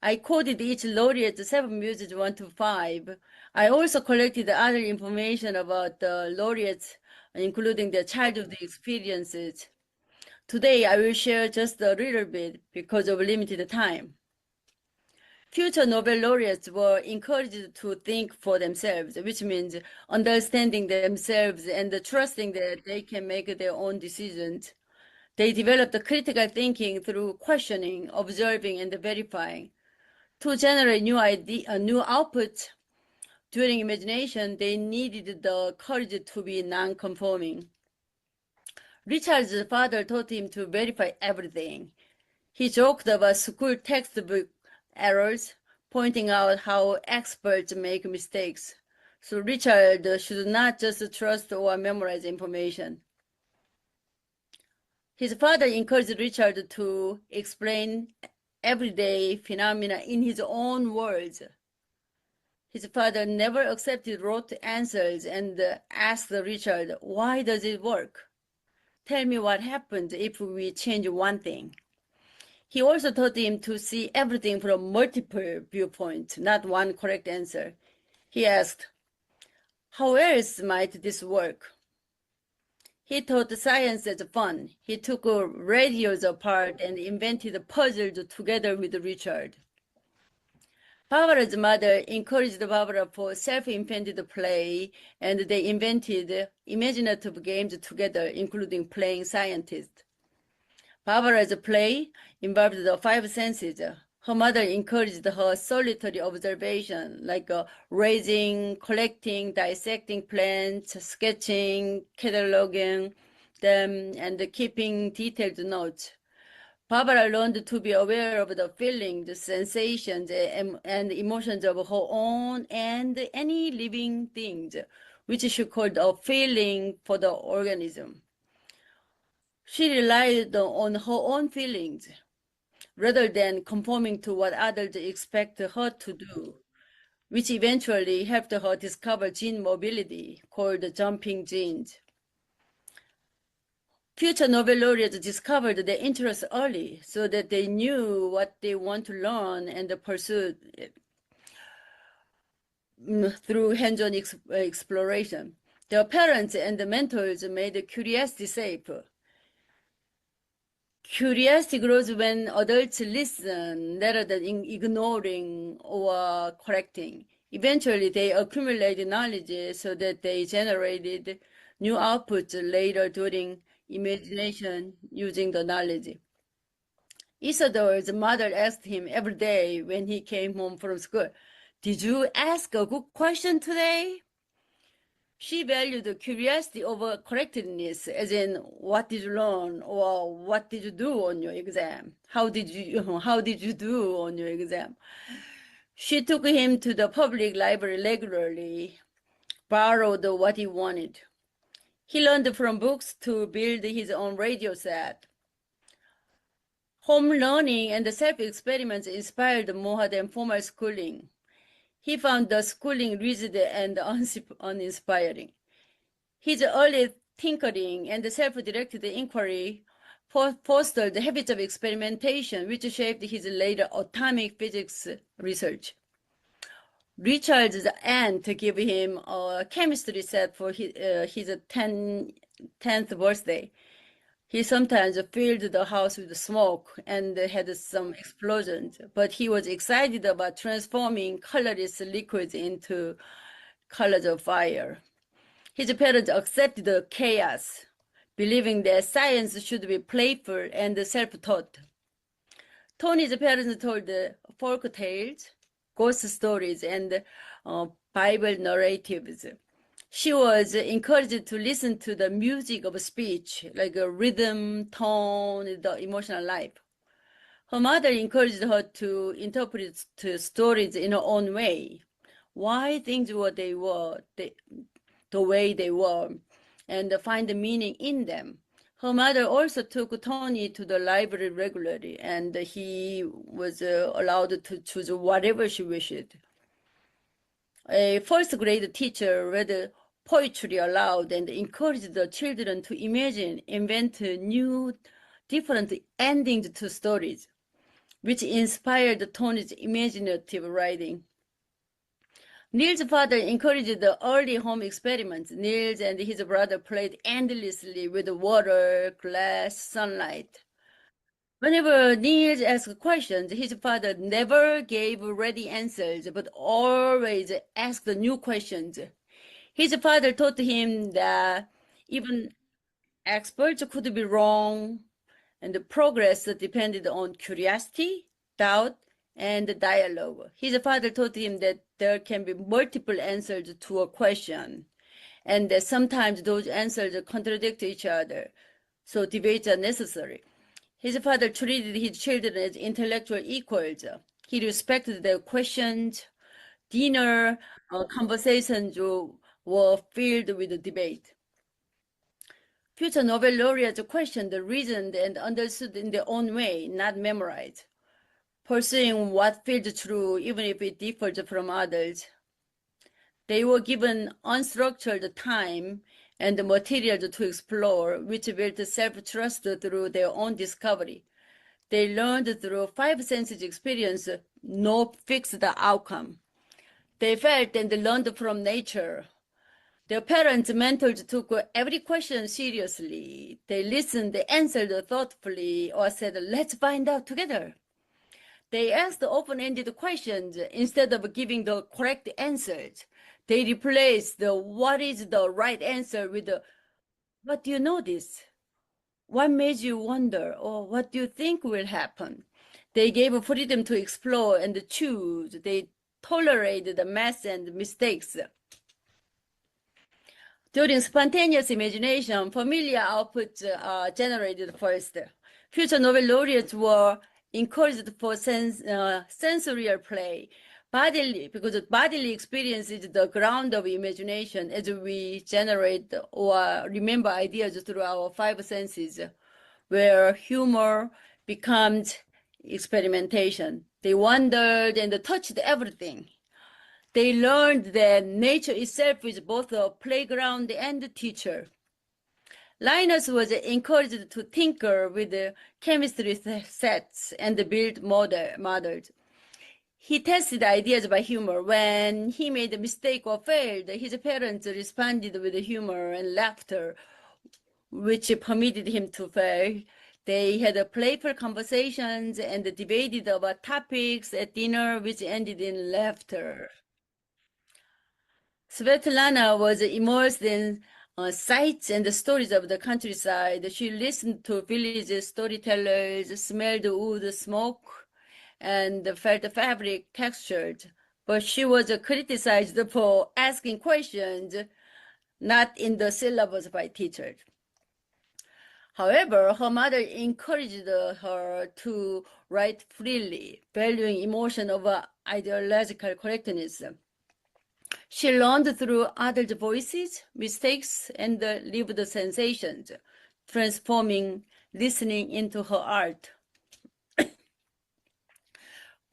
I coded each laureate 7 muses 1 to 5. I also collected other information about the laureates, including their childhood experiences. Today, I will share just a little bit because of limited time. Future Nobel laureates were encouraged to think for themselves, which means understanding themselves and trusting that they can make their own decisions. They developed critical thinking through questioning, observing, and verifying. To generate new outputs during imagination, they needed the courage to be non-conforming. Richard's father taught him to verify everything. He joked about school textbook errors, pointing out how experts make mistakes. So Richard should not just trust or memorize information. His father encouraged Richard to explain everyday phenomena in his own words. His father never accepted rote answers and asked Richard, "Why does it work? Tell me what happens if we change one thing." He also taught him to see everything from multiple viewpoints, not one correct answer. He asked, "How else might this work?" He taught science as fun. He took radios apart and invented puzzles together with Richard. Barbara's mother encouraged Barbara for self-invented play, and they invented imaginative games together, including playing scientist. Barbara's play involved the 5 senses. Her mother encouraged her solitary observation, like raising, collecting, dissecting plants, sketching, cataloging them, and keeping detailed notes. Barbara learned to be aware of the feelings, sensations, and emotions of her own and any living things, which she called a feeling for the organism. She relied on her own feelings rather than conforming to what others expect her to do, which eventually helped her discover gene mobility, called jumping genes. Future Nobel laureates discovered their interests early so that they knew what they want to learn and pursued it through hands-on exploration. Their parents and the mentors made curiosity safe. Curiosity grows when adults listen rather than ignoring or correcting. Eventually, they accumulated knowledge so that they generated new outputs later during imagination using the knowledge. Isadore's mother asked him every day when he came home from school, "Did you ask a good question today?" She valued curiosity over correctness, as in, "What did you learn?" or "What did you do on your exam?" How did you do on your exam? She took him to the public library regularly, borrowed what he wanted. He learned from books to build his own radio set. Home learning and self-experiments inspired more than formal schooling. He found the schooling rigid and uninspiring. His early tinkering and self-directed inquiry fostered habits of experimentation, which shaped his later atomic physics research. Richard's aunt gave him a chemistry set for his 10th birthday. He sometimes filled the house with smoke and had some explosions, but he was excited about transforming colorless liquids into colors of fire. His parents accepted the chaos, believing that science should be playful and self-taught. Tony's parents told folk tales, ghost stories, and Bible narratives. She was encouraged to listen to the music of speech, like a rhythm, tone, the emotional life. Her mother encouraged her to interpret stories in her own way, why things were the way they were, and find the meaning in them. Her mother also took Tony to the library regularly, and he was allowed to choose whatever she wished. A first grade teacher read poetry aloud and encouraged the children to imagine, invent new, different endings to stories, which inspired Tony's imaginative writing. Neil's father encouraged the early home experiments. Niels and his brother played endlessly with water, glass, sunlight. Whenever Niels asked questions, his father never gave ready answers, but always asked new questions. His father taught him that even experts could be wrong, and the progress depended on curiosity, doubt, and dialogue. His father taught him that there can be multiple answers to a question, and that sometimes those answers contradict each other, so debates are necessary. His father treated his children as intellectual equals. He respected their questions. Dinner conversations were filled with debate. Future Nobel laureates questioned, reasoned, and understood in their own way, not memorized, pursuing what felt true even if it differed from others. They were given unstructured time and materials to explore, which built self-trust through their own discovery. They learned through five senses experience, no fixed outcome. They felt and learned from nature. Their parents, mentors took every question seriously. They listened, they answered thoughtfully, or said, let's find out together. They asked open-ended questions instead of giving the correct answers. They replaced the what is the right answer with the what do you notice? What made you wonder? Or what do you think will happen? They gave freedom to explore and choose. They tolerated the mess and mistakes. During spontaneous imagination, familiar outputs are generated first. Future Nobel laureates were encouraged for sensorial play, because bodily experience is the ground of imagination as we generate or remember ideas through our five senses, where humor becomes experimentation. They wondered and touched everything. They learned that nature itself is both a playground and a teacher. Linus was encouraged to tinker with the chemistry sets and build models. He tested ideas by humor. When he made a mistake or failed, his parents responded with humor and laughter, which permitted him to fail. They had playful conversations and debated about topics at dinner, which ended in laughter. Svetlana was immersed in sights and stories of the countryside. She listened to village storytellers, smelled wood smoke, and felt the fabric textured. But she was criticized for asking questions not in the syllabus by teachers. However, her mother encouraged her to write freely, valuing emotion over ideological correctness. She learned through others' voices, mistakes, and lived sensations, transforming listening into her art.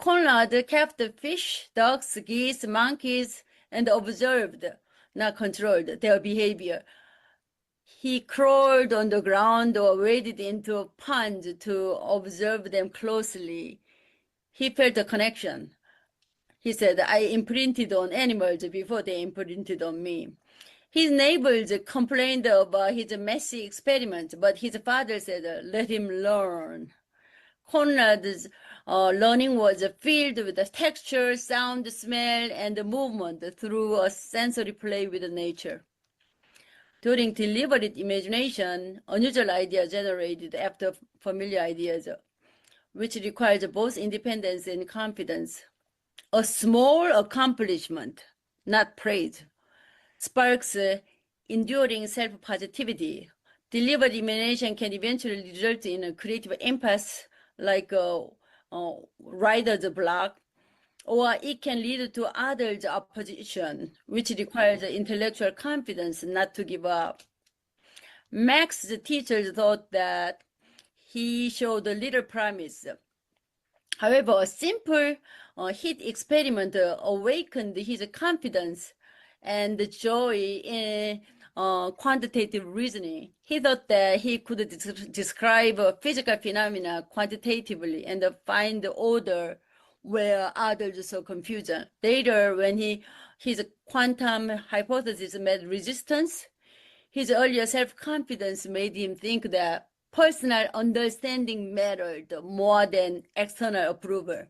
Conrad kept fish, ducks, geese, monkeys, and observed, not controlled, their behavior. He crawled on the ground or waded into a pond to observe them closely. He felt a connection. He said, I imprinted on animals before they imprinted on me. His neighbors complained about his messy experiments, but his father said, let him learn. Conrad's learning was filled with texture, sound, smell, and movement through a sensory play with nature. During deliberate imagination, unusual ideas generated after familiar ideas, which requires both independence and confidence. A small accomplishment, not praise, sparks enduring self-positivity. Deliberate imagination can eventually result in a creative impasse like writer's block, or it can lead to others' opposition, which requires intellectual confidence not to give up. Max's teachers thought that he showed little promise. However, a simple heat experiment awakened his confidence and joy in quantitative reasoning. He thought that he could describe physical phenomena quantitatively and find order where others saw confusion. Later, when his quantum hypothesis met resistance, his earlier self-confidence made him think that personal understanding mattered more than external approval.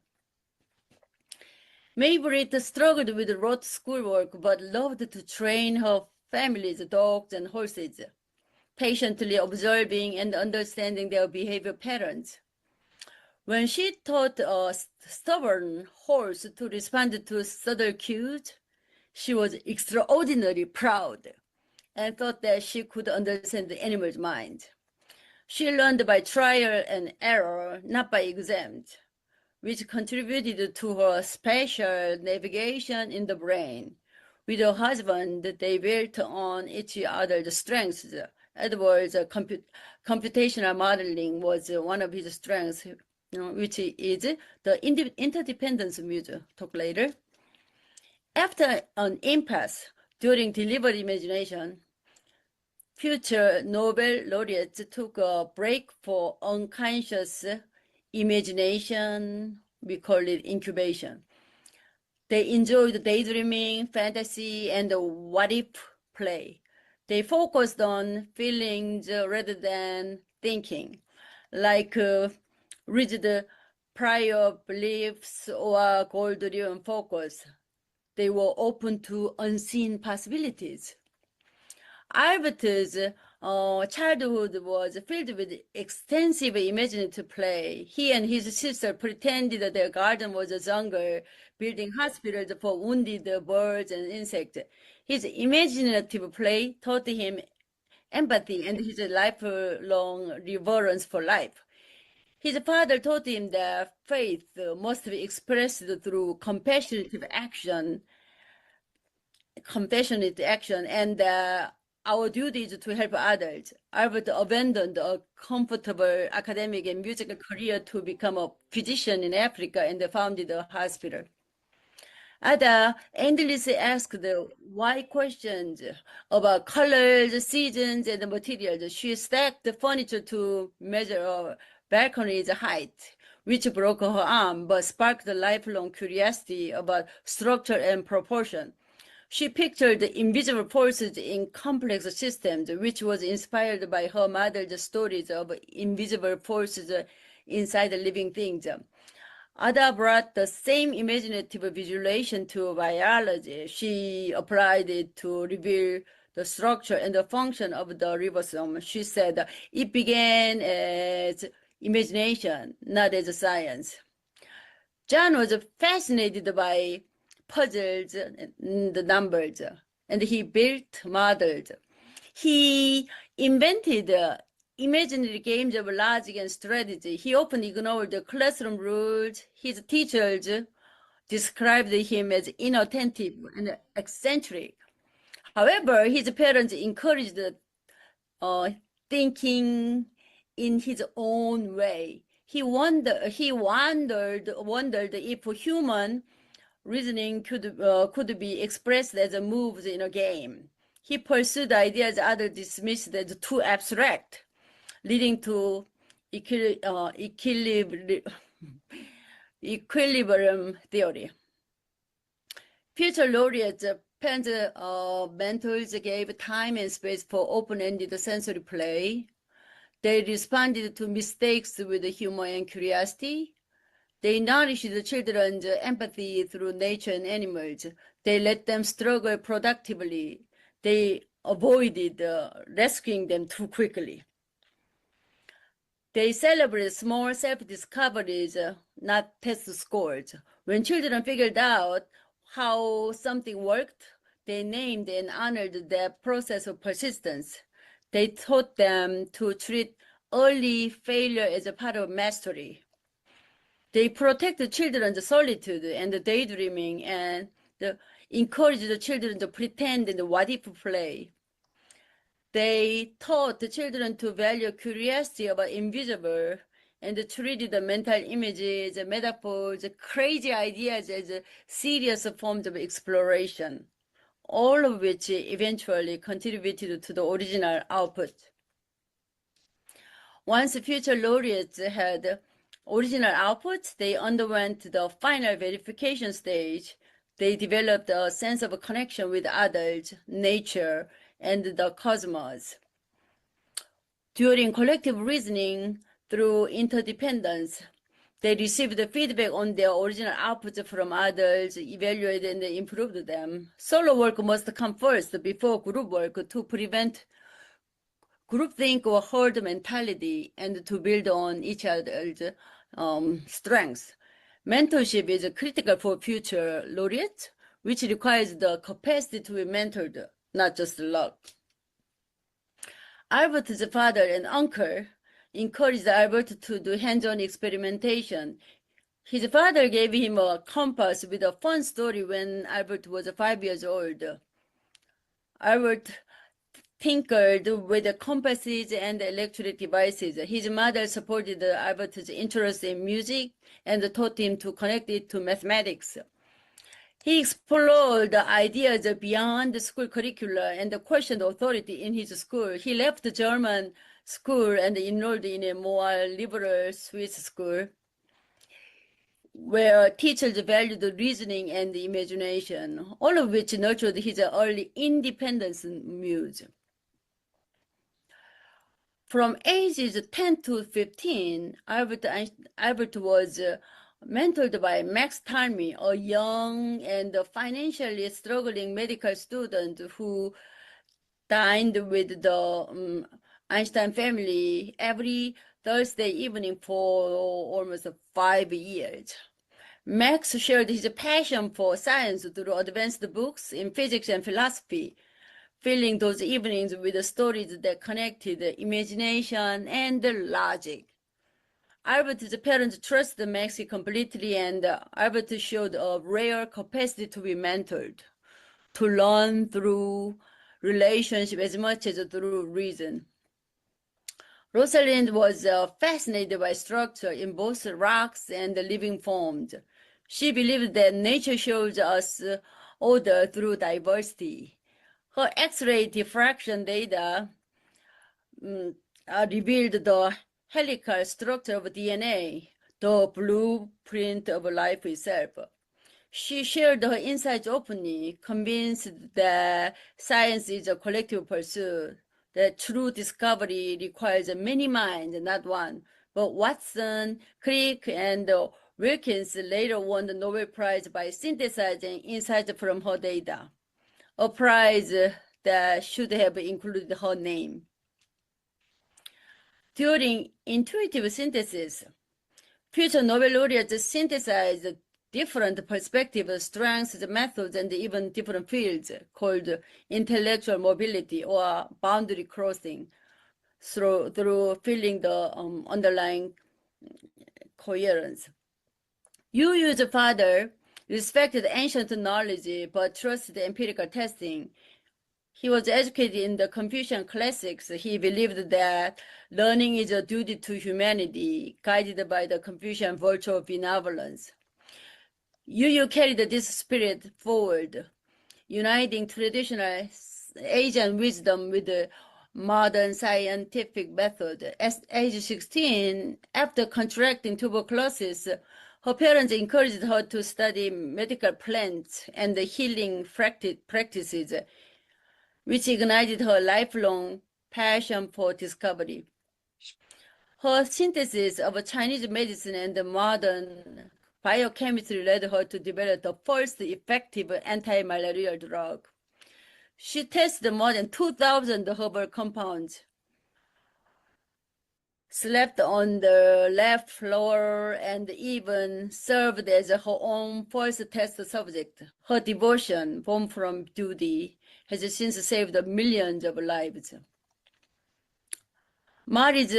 Maybritt struggled with rote schoolwork but loved to train her family's dogs and horses, patiently observing and understanding their behavior patterns. When she taught a stubborn horse to respond to subtle cues, she was extraordinarily proud and thought that she could understand the animal's mind. She learned by trial and error, not by exams, which contributed to her spatial navigation in the brain. With her husband, they built on each other's strengths. Edward's computational modeling was one of his strengths, which is the interdependence view. Talk later. After an impasse during deliberate imagination, future Nobel laureates took a break for unconscious imagination. We call it incubation. They enjoyed daydreaming, fantasy, and what-if play. They focused on feelings rather than thinking, like rigid prior beliefs or goal-driven focus. They were open to unseen possibilities. Albert's childhood was filled with extensive imaginative play. He and his sister pretended that their garden was a jungle, building hospitals for wounded birds and insects. His imaginative play taught him empathy and his lifelong reverence for life. His father taught him that faith must be expressed through compassionate action, and our duty is to help others. Albert abandoned a comfortable academic and musical career to become a physician in Africa and founded a hospital. Ada endlessly asked why questions about colors, seasons, and materials. She stacked the furniture to measure a balcony's height, which broke her arm, but sparked a lifelong curiosity about structure and proportion. She pictured the invisible forces in complex systems, which was inspired by her mother's stories of invisible forces inside the living things. Ada brought the same imaginative visualization to biology. She applied it to reveal the structure and the function of the ribosome. She said it began as imagination, not as a science. John was fascinated by puzzles and the numbers, and he built models. He invented imaginary games of logic and strategy. He often ignored the classroom rules. His teachers described him as inattentive and eccentric. However, his parents encouraged thinking in his own way. He wondered if human reasoning could be expressed as moves in a game. He pursued ideas others dismissed as too abstract, leading to equilibrium theory. Future laureates, parents, mentors gave time and space for open-ended sensory play. They responded to mistakes with humor and curiosity. They nourished the children's empathy through nature and animals. They let them struggle productively. They avoided rescuing them too quickly. They celebrate small self-discoveries, not test scores. When children figured out how something worked, they named and honored that process of persistence. They taught them to treat early failure as a part of mastery. They protect the children's solitude and the daydreaming and encourage the children to pretend and what-if play. They taught the children to value curiosity about invisible and treated the mental images, metaphors, crazy ideas as serious forms of exploration, all of which eventually contributed to the original output. Once future laureates had original outputs, they underwent the final verification stage. They developed a sense of connection with others, nature, and the cosmos. During collective reasoning through interdependence, they received feedback on their original outputs from others, evaluated and improved them. Solo work must come first before group work to prevent groupthink or herd mentality and to build on each other's strengths. Mentorship is critical for future laureates, which requires the capacity to be mentored, not just luck. Albert's father and uncle encouraged Albert to do hands-on experimentation. His father gave him a compass with a fun story when Albert was 5 years old. Albert tinkered with the compasses and electric devices. His mother supported Albert's interest in music and taught him to connect it to mathematics. He explored the ideas beyond the school curricula and questioned authority in his school. He left the German school and enrolled in a more liberal Swiss school, where teachers valued reasoning and imagination, all of which nurtured his early independence muse. From ages 10 to 15, Albert was mentored by Max Talmy, a young and financially struggling medical student who dined with the Einstein family every Thursday evening for almost 5 years. Max shared his passion for science through advanced books in physics and philosophy, filling those evenings with stories that connected imagination and logic. Albert's parents trusted Max completely, and Albert showed a rare capacity to be mentored, to learn through relationship as much as through reason. Rosalind was fascinated by structure in both rocks and living forms. She believed that nature shows us order through diversity. Her X-ray diffraction data revealed the helical structure of DNA, the blueprint of life itself. She shared her insights openly, convinced that science is a collective pursuit, that true discovery requires many minds, not one. But Watson, Crick, and Wilkins later won the Nobel Prize by synthesizing insights from her data, a prize that should have included her name. During intuitive synthesis, future Nobel laureates synthesized different perspectives, strengths, methods, and even different fields called intellectual mobility or boundary crossing through feeling the underlying coherence. Yu's father respected ancient knowledge but trusted empirical testing. He was educated in the Confucian classics. He believed that learning is a duty to humanity, guided by the Confucian virtue of benevolence. Yu carried this spirit forward, uniting traditional Asian wisdom with the modern scientific method. At age 16, after contracting tuberculosis, her parents encouraged her to study medical plants and healing practices, which ignited her lifelong passion for discovery. Her synthesis of Chinese medicine and modern biochemistry led her to develop the first effective anti-malarial drug. She tested more than 2,000 herbal compounds, slept on the lab floor, and even served as her own first test subject. Her devotion, born from duty, has since saved millions of lives. Mary's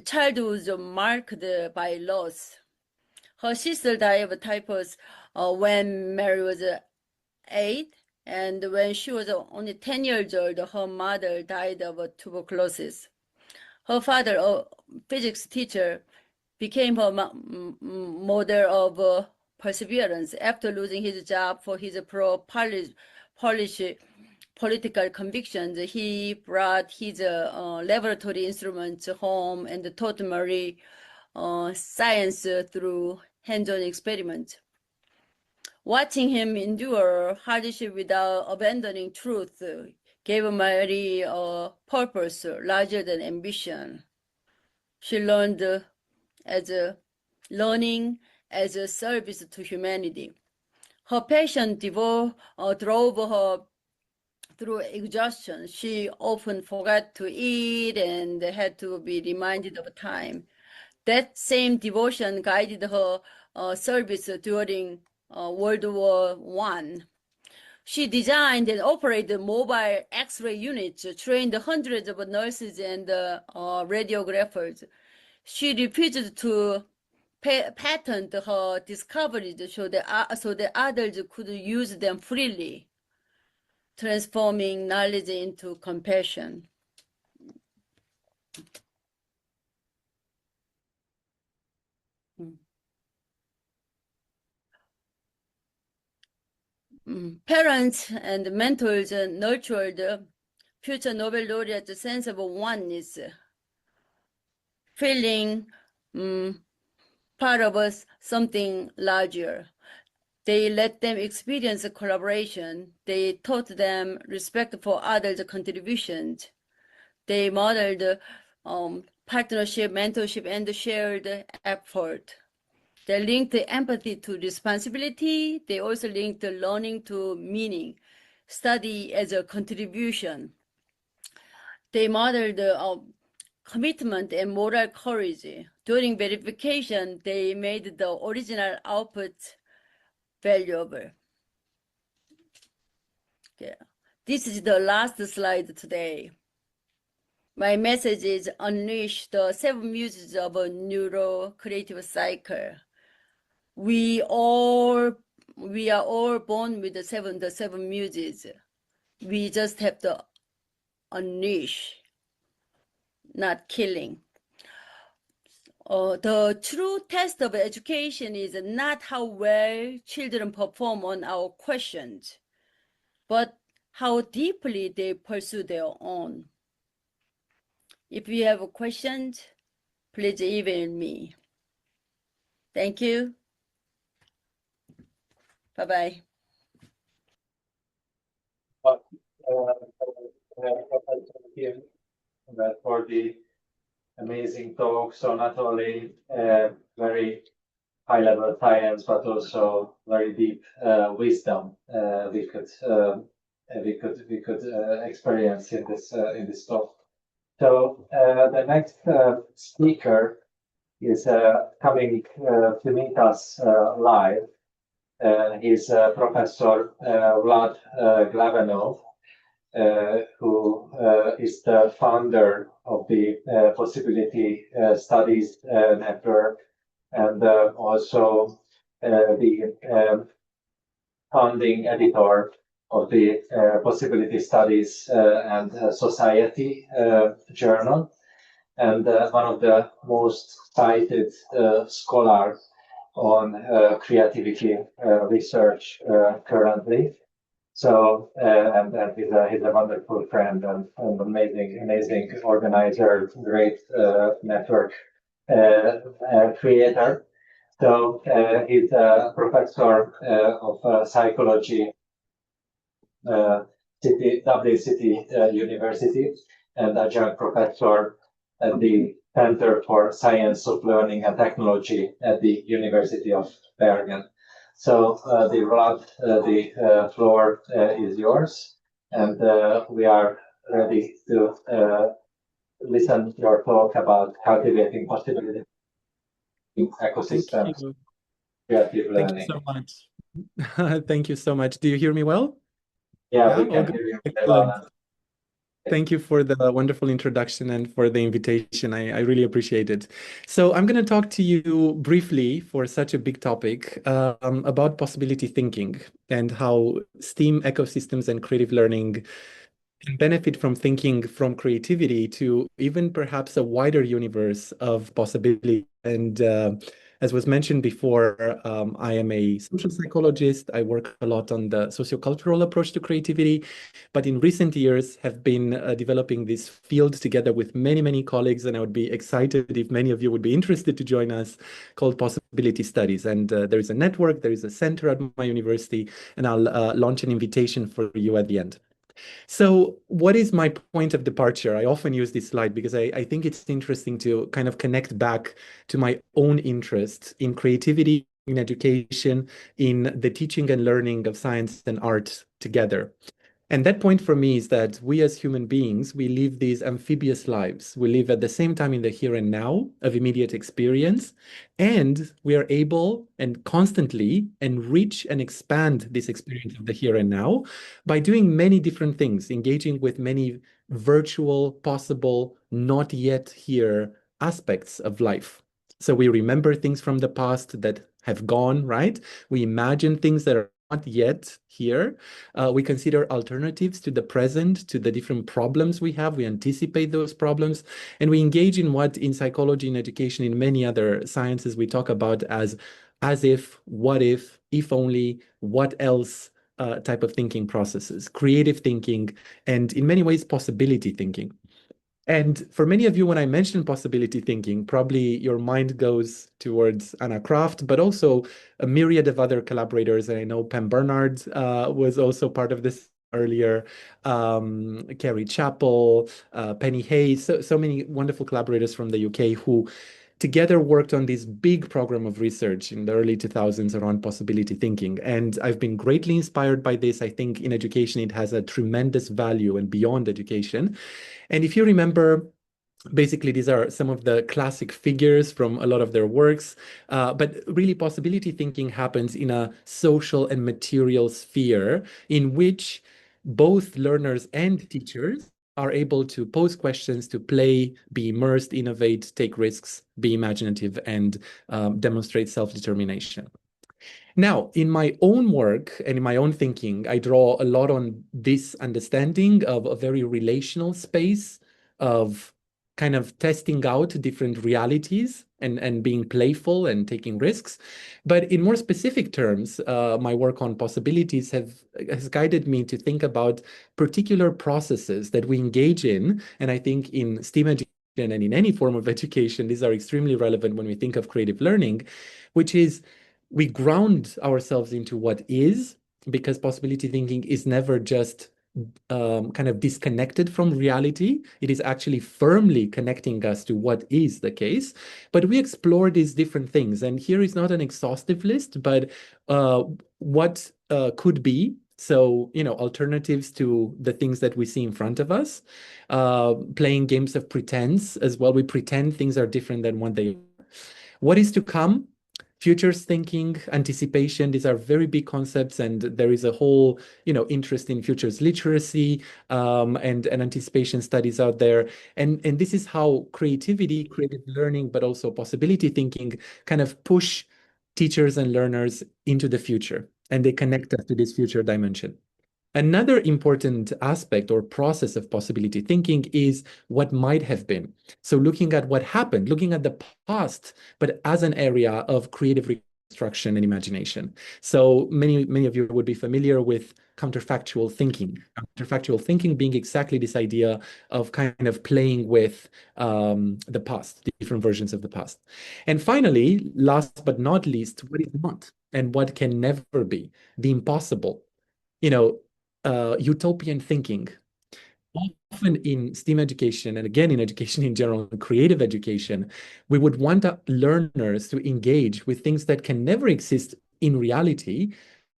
childhood was marked by loss. Her sister died of typhus when Mary was 8, and when she was only 10 years old, her mother died of tuberculosis. Her father, a physics teacher, became her model of perseverance. After losing his job for his pro-Polish political convictions, he brought his laboratory instruments home and taught Marie science through hands-on experiments. Watching him endure hardship without abandoning truth gave Marie a purpose larger than ambition. She learned learning as a service to humanity. Her passion drove her through exhaustion. She often forgot to eat and had to be reminded of time. That same devotion guided her service during World War I. She designed and operated mobile X-ray units, trained hundreds of nurses and radiographers. She refused to patent her discoveries so that others could use them freely, transforming knowledge into compassion. Parents and mentors nurtured future Nobel laureates' sense of oneness, feeling part of something larger. They let them experience collaboration. They taught them respect for others' contributions. They modeled partnership, mentorship, and shared effort. They linked empathy to responsibility. They also linked learning to meaning, study as a contribution. They modeled commitment and moral courage. During verification, they made the original output valuable. Okay. This is the last slide today. My message is unleash the 7 muses of a neuro-creative cycle. We are all born with the seven muses. We just have to unleash, not killing. The true test of education is not how well children perform on our questions, but how deeply they pursue their own. If you have questions, please email me. Thank you. Bye-bye. For the amazing talk. So not only very high-level science, but also very deep wisdom we could experience in this talk. So the next speaker is coming to meet us live. He's Professor Vlad Glavanov, who is the founder of the Possibility Studies Network, and also the founding editor of the Possibility Studies and Society journal, and one of the most cited scholars on creativity research currently. So, and he's a wonderful friend and amazing organizer, great network creator. So he's a professor of psychology Dublin City University, and adjunct professor at the Center for Science of Learning and Technology at the University of Bergen. So the floor is yours, and we are ready to listen to your talk about cultivating possibility in ecosystems, creative learning. Thank you so much. Thank you so much. Do you hear me well? Yeah, we can hear you well. Thank you for the wonderful introduction and for the invitation. I really appreciate it. So I'm going to talk to you briefly for such a big topic about possibility thinking and how STEAM ecosystems and creative learning can benefit from thinking from creativity to even perhaps a wider universe of possibilities And as was mentioned before, I am a social psychologist. I work a lot on the sociocultural approach to creativity, but in recent years have been developing this field together with many, many colleagues. And I would be excited if many of you would be interested to join us, called Possibility Studies. And there is a network, there is a center at my university, and I'll launch an invitation for you at the end. So what is my point of departure? I often use this slide because I think it's interesting to kind of connect back to my own interest in creativity, in education, in the teaching and learning of science and art together. And that point for me is that we as human beings, we live these amphibious lives. We live at the same time in the here and now of immediate experience, and we are able and constantly enrich and expand this experience of the here and now by doing many different things, engaging with many virtual, possible, not yet here aspects of life. So we remember things from the past that have gone, right? We imagine things that are not yet here. We consider alternatives to the present, to the different problems we have. We anticipate those problems, and we engage in what in psychology and education, in many other sciences, we talk about as if, what if only, what else type of thinking processes, creative thinking, and in many ways, possibility thinking. And for many of you, when I mention possibility thinking, probably your mind goes towards Anna Kraft, but also a myriad of other collaborators. And I know Pam Bernard was also part of this earlier, Carrie Chappell, Penny Hayes, so many wonderful collaborators from the UK who together worked on this big program of research in the early 2000s around possibility thinking. And I've been greatly inspired by this. I think in education, it has a tremendous value and beyond education. And if you remember, basically, these are some of the classic figures from a lot of their works. But really, possibility thinking happens in a social and material sphere in which both learners and teachers are able to pose questions, to play, be immersed, innovate, take risks, be imaginative, and demonstrate self-determination. Now, in my own work and in my own thinking, I draw a lot on this understanding of a very relational space of kind of testing out different realities and being playful and taking risks. But in more specific terms, my work on possibilities has guided me to think about particular processes that we engage in. And I think in STEAM education and in any form of education, these are extremely relevant when we think of creative learning, which is we ground ourselves into what is, because possibility thinking is never just kind of disconnected from reality. It is actually firmly connecting us to what is the case. But we explore these different things. And here is not an exhaustive list, but what could be. So, alternatives to the things that we see in front of us, playing games of pretense as well. We pretend things are different than what they are. What is to come? Futures thinking, anticipation, these are very big concepts, and there is a whole, interest in futures literacy and anticipation studies out there. And this is how creativity, creative learning, but also possibility thinking kind of push teachers and learners into the future, and they connect us to this future dimension. Another important aspect or process of possibility thinking is what might have been. So looking at what happened, looking at the past, but as an area of creative reconstruction and imagination. So many of you would be familiar with counterfactual thinking. Counterfactual thinking being exactly this idea of kind of playing with the past, the different versions of the past. And finally, last but not least, what is not and what can never be, the impossible. Utopian thinking. Often in STEAM education, and again in education in general, creative education, we would want learners to engage with things that can never exist in reality,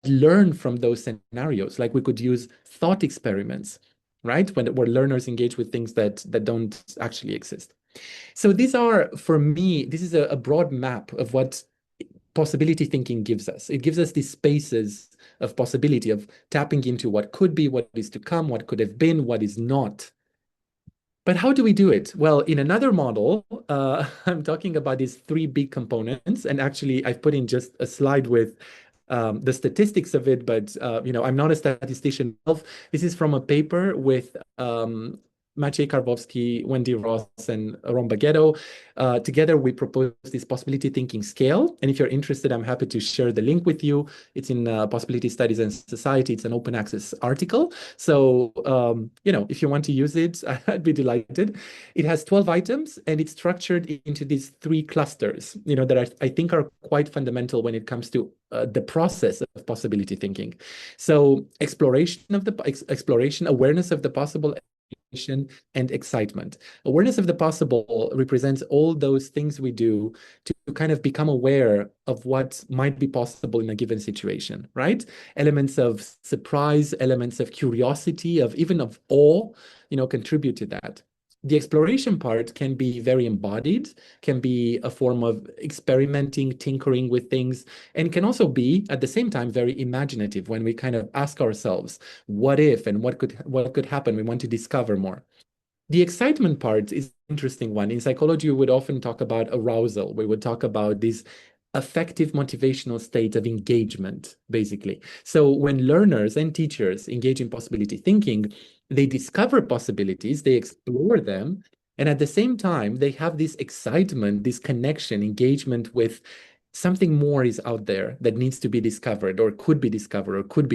learn from those scenarios. Like we could use thought experiments, right? Where learners engage with things that don't actually exist. So these are, for me, this is a broad map of what possibility thinking gives us. It gives us these spaces of possibility, of tapping into what could be, what is to come, what could have been, what is not. But how do we do it? Well, in another model, I'm talking about these three big components. And actually, I've put in just a slide with the statistics of it, but I'm not a statistician. This is from a paper with Maciej Karwowski, Wendy Ross, and Ron Baghetto. Together, we propose this possibility thinking scale. And if you're interested, I'm happy to share the link with you. It's in Possibility Studies and Society. It's an open access article. So, if you want to use it, I'd be delighted. It has 12 items, and it's structured into these 3 clusters, that I think are quite fundamental when it comes to the process of possibility thinking. So exploration, awareness of the possible, and excitement. Awareness of the possible represents all those things we do to kind of become aware of what might be possible in a given situation, right? Elements of surprise, elements of curiosity, even of awe, contribute to that. The exploration part can be very embodied, can be a form of experimenting, tinkering with things, and can also be, at the same time, very imaginative when we kind of ask ourselves, what if and what could happen? We want to discover more. The excitement part is an interesting one. In psychology, we would often talk about arousal. We would talk about this affective motivational state of engagement, basically. So when learners and teachers engage in possibility thinking, they discover possibilities, they explore them, and at the same time, they have this excitement, this connection, engagement with something more is out there that needs to be discovered or could be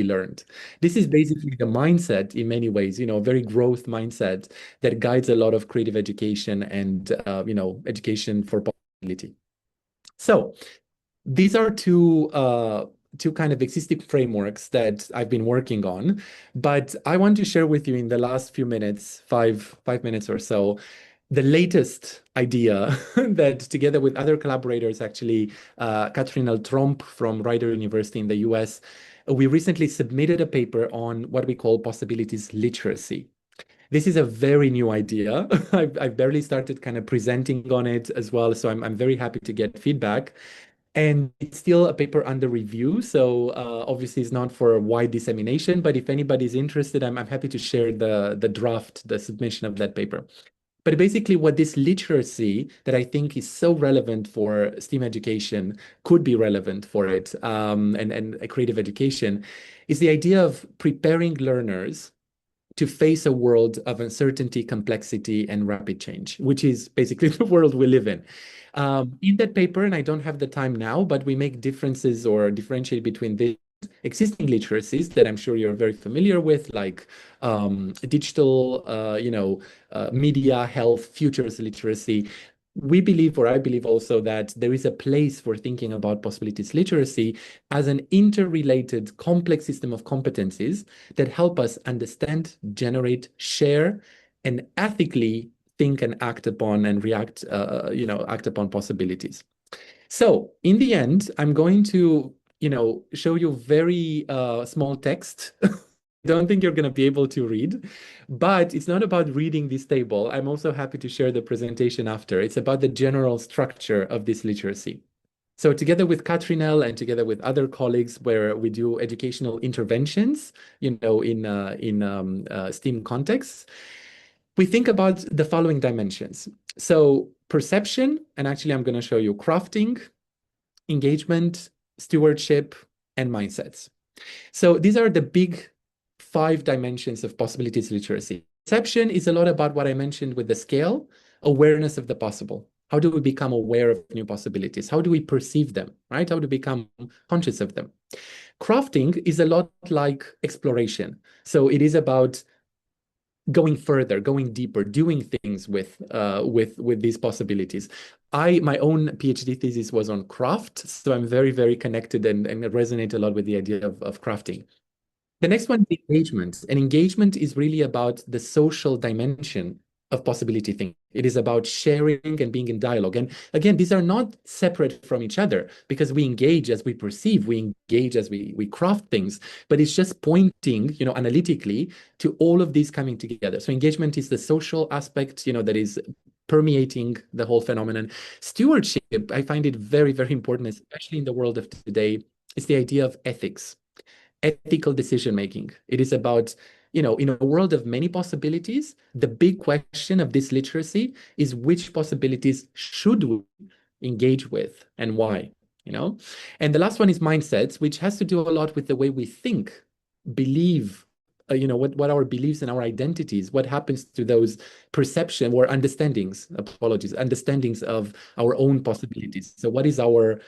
learned. This is basically the mindset in many ways, a very growth mindset that guides a lot of creative education and, education for possibility. So these are two kind of existing frameworks that I've been working on, but I want to share with you in the last few minutes, five minutes or so, the latest idea that together with other collaborators, actually, Katrin L. Tromp from Rider University in the US, we recently submitted a paper on what we call possibilities literacy. This is a very new idea. I've barely started kind of presenting on it as well, so I'm very happy to get feedback. And it's still a paper under review, so obviously it's not for wide dissemination, but if anybody's interested, I'm happy to share the draft, the submission of that paper. But basically what this literacy that I think is so relevant for STEAM education could be relevant for it, and creative education, is the idea of preparing learners to face a world of uncertainty, complexity, and rapid change, which is basically the world we live in. In that paper, and I don't have the time now, but we make differences or differentiate between the existing literacies that I'm sure you're very familiar with, like digital, media, health, futures literacy. We believe, or I believe also, that there is a place for thinking about possibilities literacy as an interrelated, complex system of competencies that help us understand, generate, share, and ethically think and act upon and react, act upon possibilities. So in the end, I'm going to, show you very small text. Don't think you're going to be able to read, but it's not about reading this table. I'm also happy to share the presentation after. It's about the general structure of this literacy. So together with Katrinel and together with other colleagues, where we do educational interventions, in STEAM contexts, we think about the following dimensions. So perception, and actually I'm going to show you crafting, engagement, stewardship, and mindsets. So these are the big 5 dimensions of possibilities literacy. Perception is a lot about what I mentioned with the scale, awareness of the possible. How do we become aware of new possibilities? How do we perceive them, right? How do we become conscious of them? Crafting is a lot like exploration. So it is about going further, going deeper, doing things with these possibilities. My own PhD thesis was on craft, so I'm very, very connected and resonate a lot with the idea of crafting. The next one is engagement. And engagement is really about the social dimension of possibility thinking. It is about sharing and being in dialogue. And again, these are not separate from each other, because we engage as we perceive, we engage as we craft things, but it's just pointing, analytically to all of these coming together. So engagement is the social aspect, that is permeating the whole phenomenon. Stewardship, I find it very, very important, especially in the world of today. It's the idea of ethics. Ethical decision making. It is about, in a world of many possibilities, the big question of this literacy is which possibilities should we engage with and why, And the last one is mindsets, which has to do a lot with the way we think, believe, what our beliefs and our identities, what happens to those perception or understandings, understandings of our own possibilities. So what is our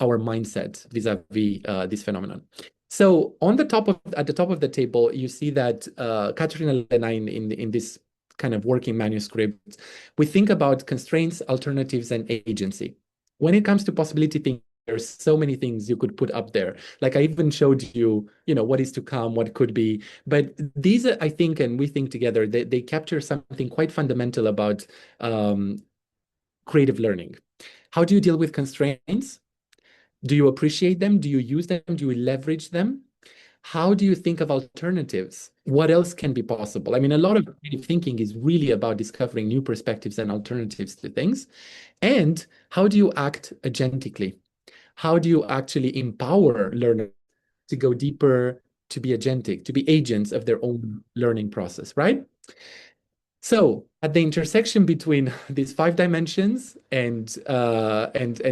mindset vis-a-vis this phenomenon? So at the top of the table, you see that Katerina and I in this kind of working manuscript, we think about constraints, alternatives, and agency. When it comes to possibility thinking, there's so many things you could put up there. Like I even showed you, what is to come, what could be. But these, I think, and we think together, they capture something quite fundamental about creative learning. How do you deal with constraints? Do you appreciate them? Do you use them? Do you leverage them? How do you think of alternatives? What else can be possible? I mean, a lot of creative thinking is really about discovering new perspectives and alternatives to things. And how do you act agentically? How do you actually empower learners to go deeper, to be agentic, to be agents of their own learning process, right? So at the intersection between these 5 dimensions and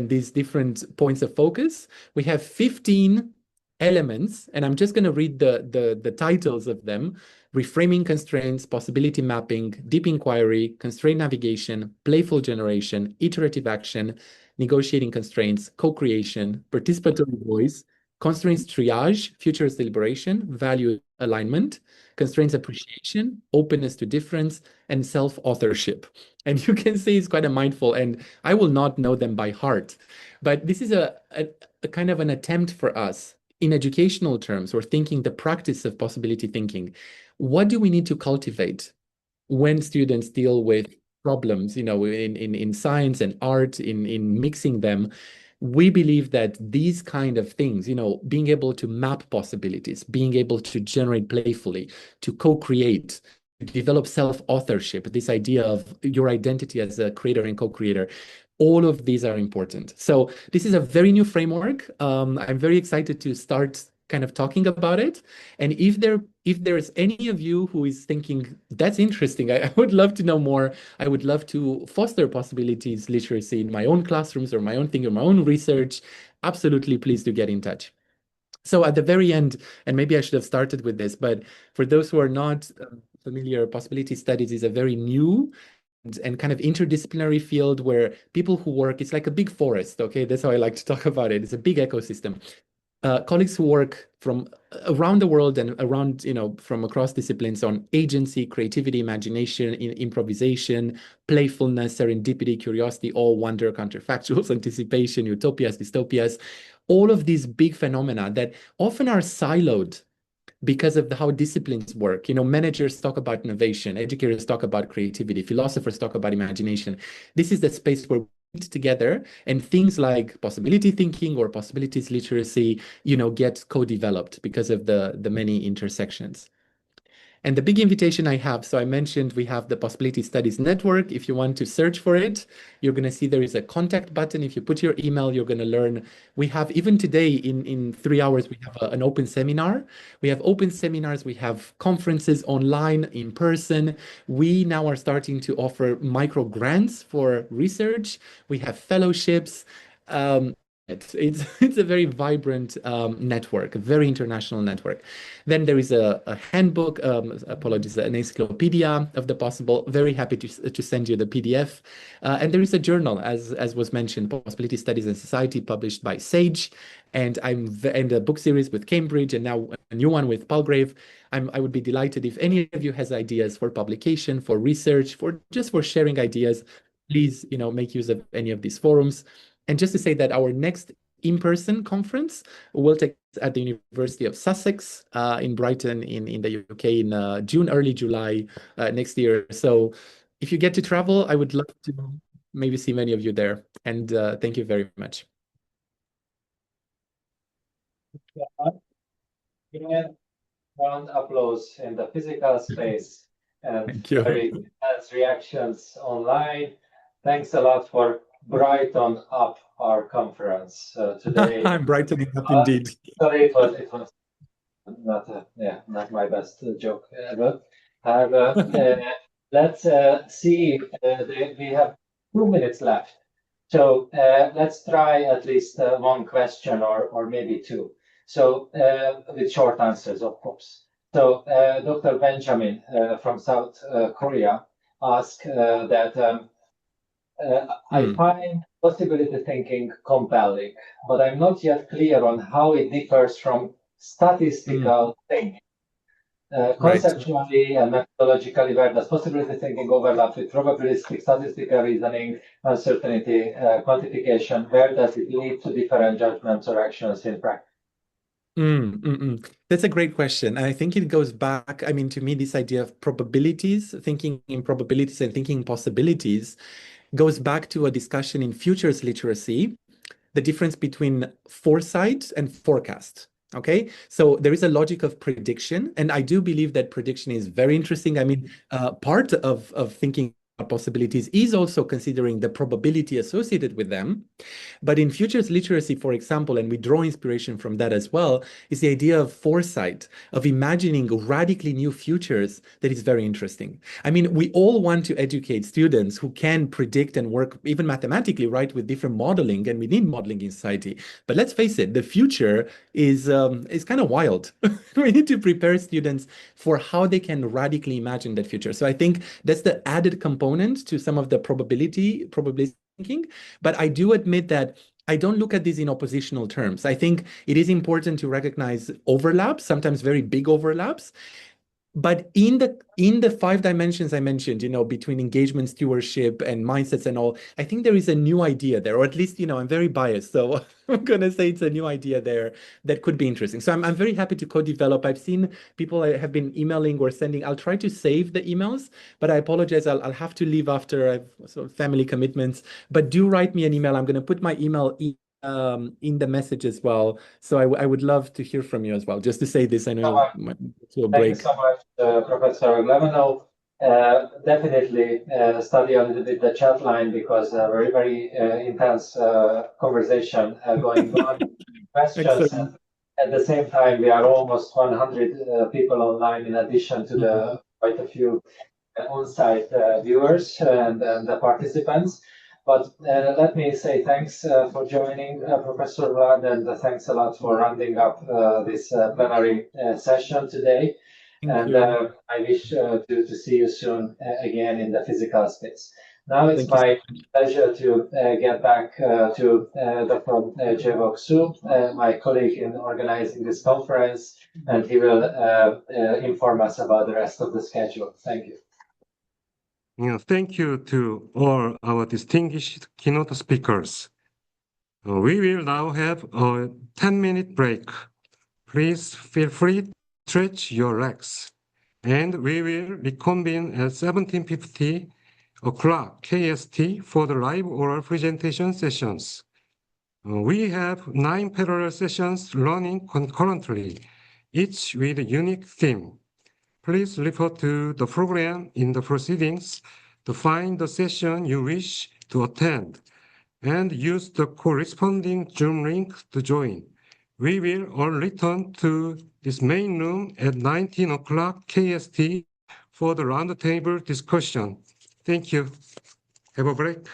these different points of focus, we have 15 elements, and I'm just going to read the titles of them: reframing constraints, possibility mapping, deep inquiry, constraint navigation, playful generation, iterative action, negotiating constraints, co-creation, participatory voice, constraints triage, futures deliberation, value alignment, constraints appreciation, openness to difference, and self-authorship. And you can see it's quite a mindful, and I will not know them by heart, but this is a kind of an attempt for us in educational terms, or thinking the practice of possibility thinking. What do we need to cultivate when students deal with problems, in science and art, in mixing them? We believe that these kind of things, being able to map possibilities, being able to generate playfully, to co-create, develop self-authorship, this idea of your identity as a creator and co-creator, all of these are important. So this is a very new framework. I'm very excited to start kind of talking about it. And if there's any of you who is thinking that's interesting, I would love to know more. I would love to foster possibilities literacy in my own classrooms, or my own thing, or my own research. Absolutely, please do get in touch. So at the very end, and maybe I should have started with this, but for those who are not familiar, possibility studies is a very new and kind of interdisciplinary field where people who work, it's like a big forest, okay? That's how I like to talk about it. It's a big ecosystem. Colleagues who work from around the world and around, from across disciplines on agency, creativity, imagination, improvisation, playfulness, serendipity, curiosity, awe, wonder, counterfactuals, anticipation, utopias, dystopias, all of these big phenomena that often are siloed because of how disciplines work. Managers talk about innovation, educators talk about creativity, philosophers talk about imagination. This is the space where we meet together, and things like possibility thinking or possibilities literacy, get co-developed because of the many intersections. And the big invitation I have, so I mentioned we have the Possibility Studies Network. If you want to search for it, you're going to see there is a contact button. If you put your email, you're going to learn. We have, even today, in 3 hours, we have an open seminar. We have open seminars. We have conferences online, in person. We now are starting to offer micro grants for research. We have fellowships. It's a very vibrant network, a very international network. Then there is a handbook, apologies, an encyclopedia of the possible. Very happy to send you the PDF. And there is a journal, as was mentioned, Possibility Studies and Society, published by Sage. And and a book series with Cambridge, and now a new one with Palgrave. I would be delighted if any of you has ideas for publication, for research, for sharing ideas. Please, make use of any of these forums. And just to say that our next in-person conference will take place at the University of Sussex in Brighton in the UK in June, early July next year. So if you get to travel, I would love to maybe see many of you there. And thank you very much. Round applause in the physical space and Thank you. very nice reactions online. Thanks a lot for brighten up our conference today. I'm brightening up indeed. Sorry, it was not my best joke ever. Let's see. We have 2 minutes left, so let's try at least one question or maybe two. So with short answers, of course. So Dr. Benjamin from South Korea asked that I find possibility thinking compelling, but I'm not yet clear on how it differs from statistical thinking. Conceptually and methodologically, where does possibility thinking overlap with probabilistic statistical reasoning, uncertainty quantification? Where does it lead to different judgments or actions in practice? That's a great question. And I think it goes back, I mean, to me, this idea of probabilities, thinking in probabilities and thinking in possibilities, goes back to a discussion in futures literacy, the difference between foresight and forecast. Okay, so there is a logic of prediction, and I do believe that prediction is very interesting. I mean, part of thinking about possibilities is also considering the probability associated with them. But in futures literacy, for example, and we draw inspiration from that as well, is the idea of foresight, of imagining radically new futures that is very interesting. I mean, we all want to educate students who can predict and work even mathematically, right, with different modeling, and we need modeling in society. But let's face it, the future is kind of wild. We need to prepare students for how they can radically imagine that future. So I think that's the added component to some of the probability thinking. But I do admit that I don't look at this in oppositional terms. I think it is important to recognize overlaps, sometimes very big overlaps. But in the 5 dimensions I mentioned, between engagement, stewardship, and mindsets and all, I think there is a new idea there, or at least, I'm very biased. So I'm going to say it's a new idea there that could be interesting. So I'm very happy to co-develop. I've seen people have been emailing or sending. I'll try to save the emails, but I apologize. I'll have to leave after I have sort of family commitments. But do write me an email. I'm going to put my email in the message as well. So I would love to hear from you as well. Just to say this, I know to a break. Thank you so much, Professor Glavino. Definitely study a little bit the chat line, because very, very intense conversation going on. Questions. And at the same time, we are almost 100 people online, in addition to the quite a few on-site viewers and the participants. But let me say thanks for joining, Professor Vlad, and thanks a lot for rounding up this plenary session today. I wish to see you soon again in the physical space. Now it's my pleasure to get back to Dr. Jae-wook Soo, my colleague in organizing this conference, and he will inform us about the rest of the schedule. Thank you. Thank you to all our distinguished keynote speakers. We will now have a 10-minute break. Please feel free to stretch your legs. And we will reconvene at 17:50 KST for the live oral presentation sessions. We have 9 parallel sessions running concurrently, each with a unique theme. Please refer to the program in the proceedings to find the session you wish to attend, and use the corresponding Zoom link to join. We will all return to this main room at 19 KST for the roundtable discussion. Thank you. Have a break.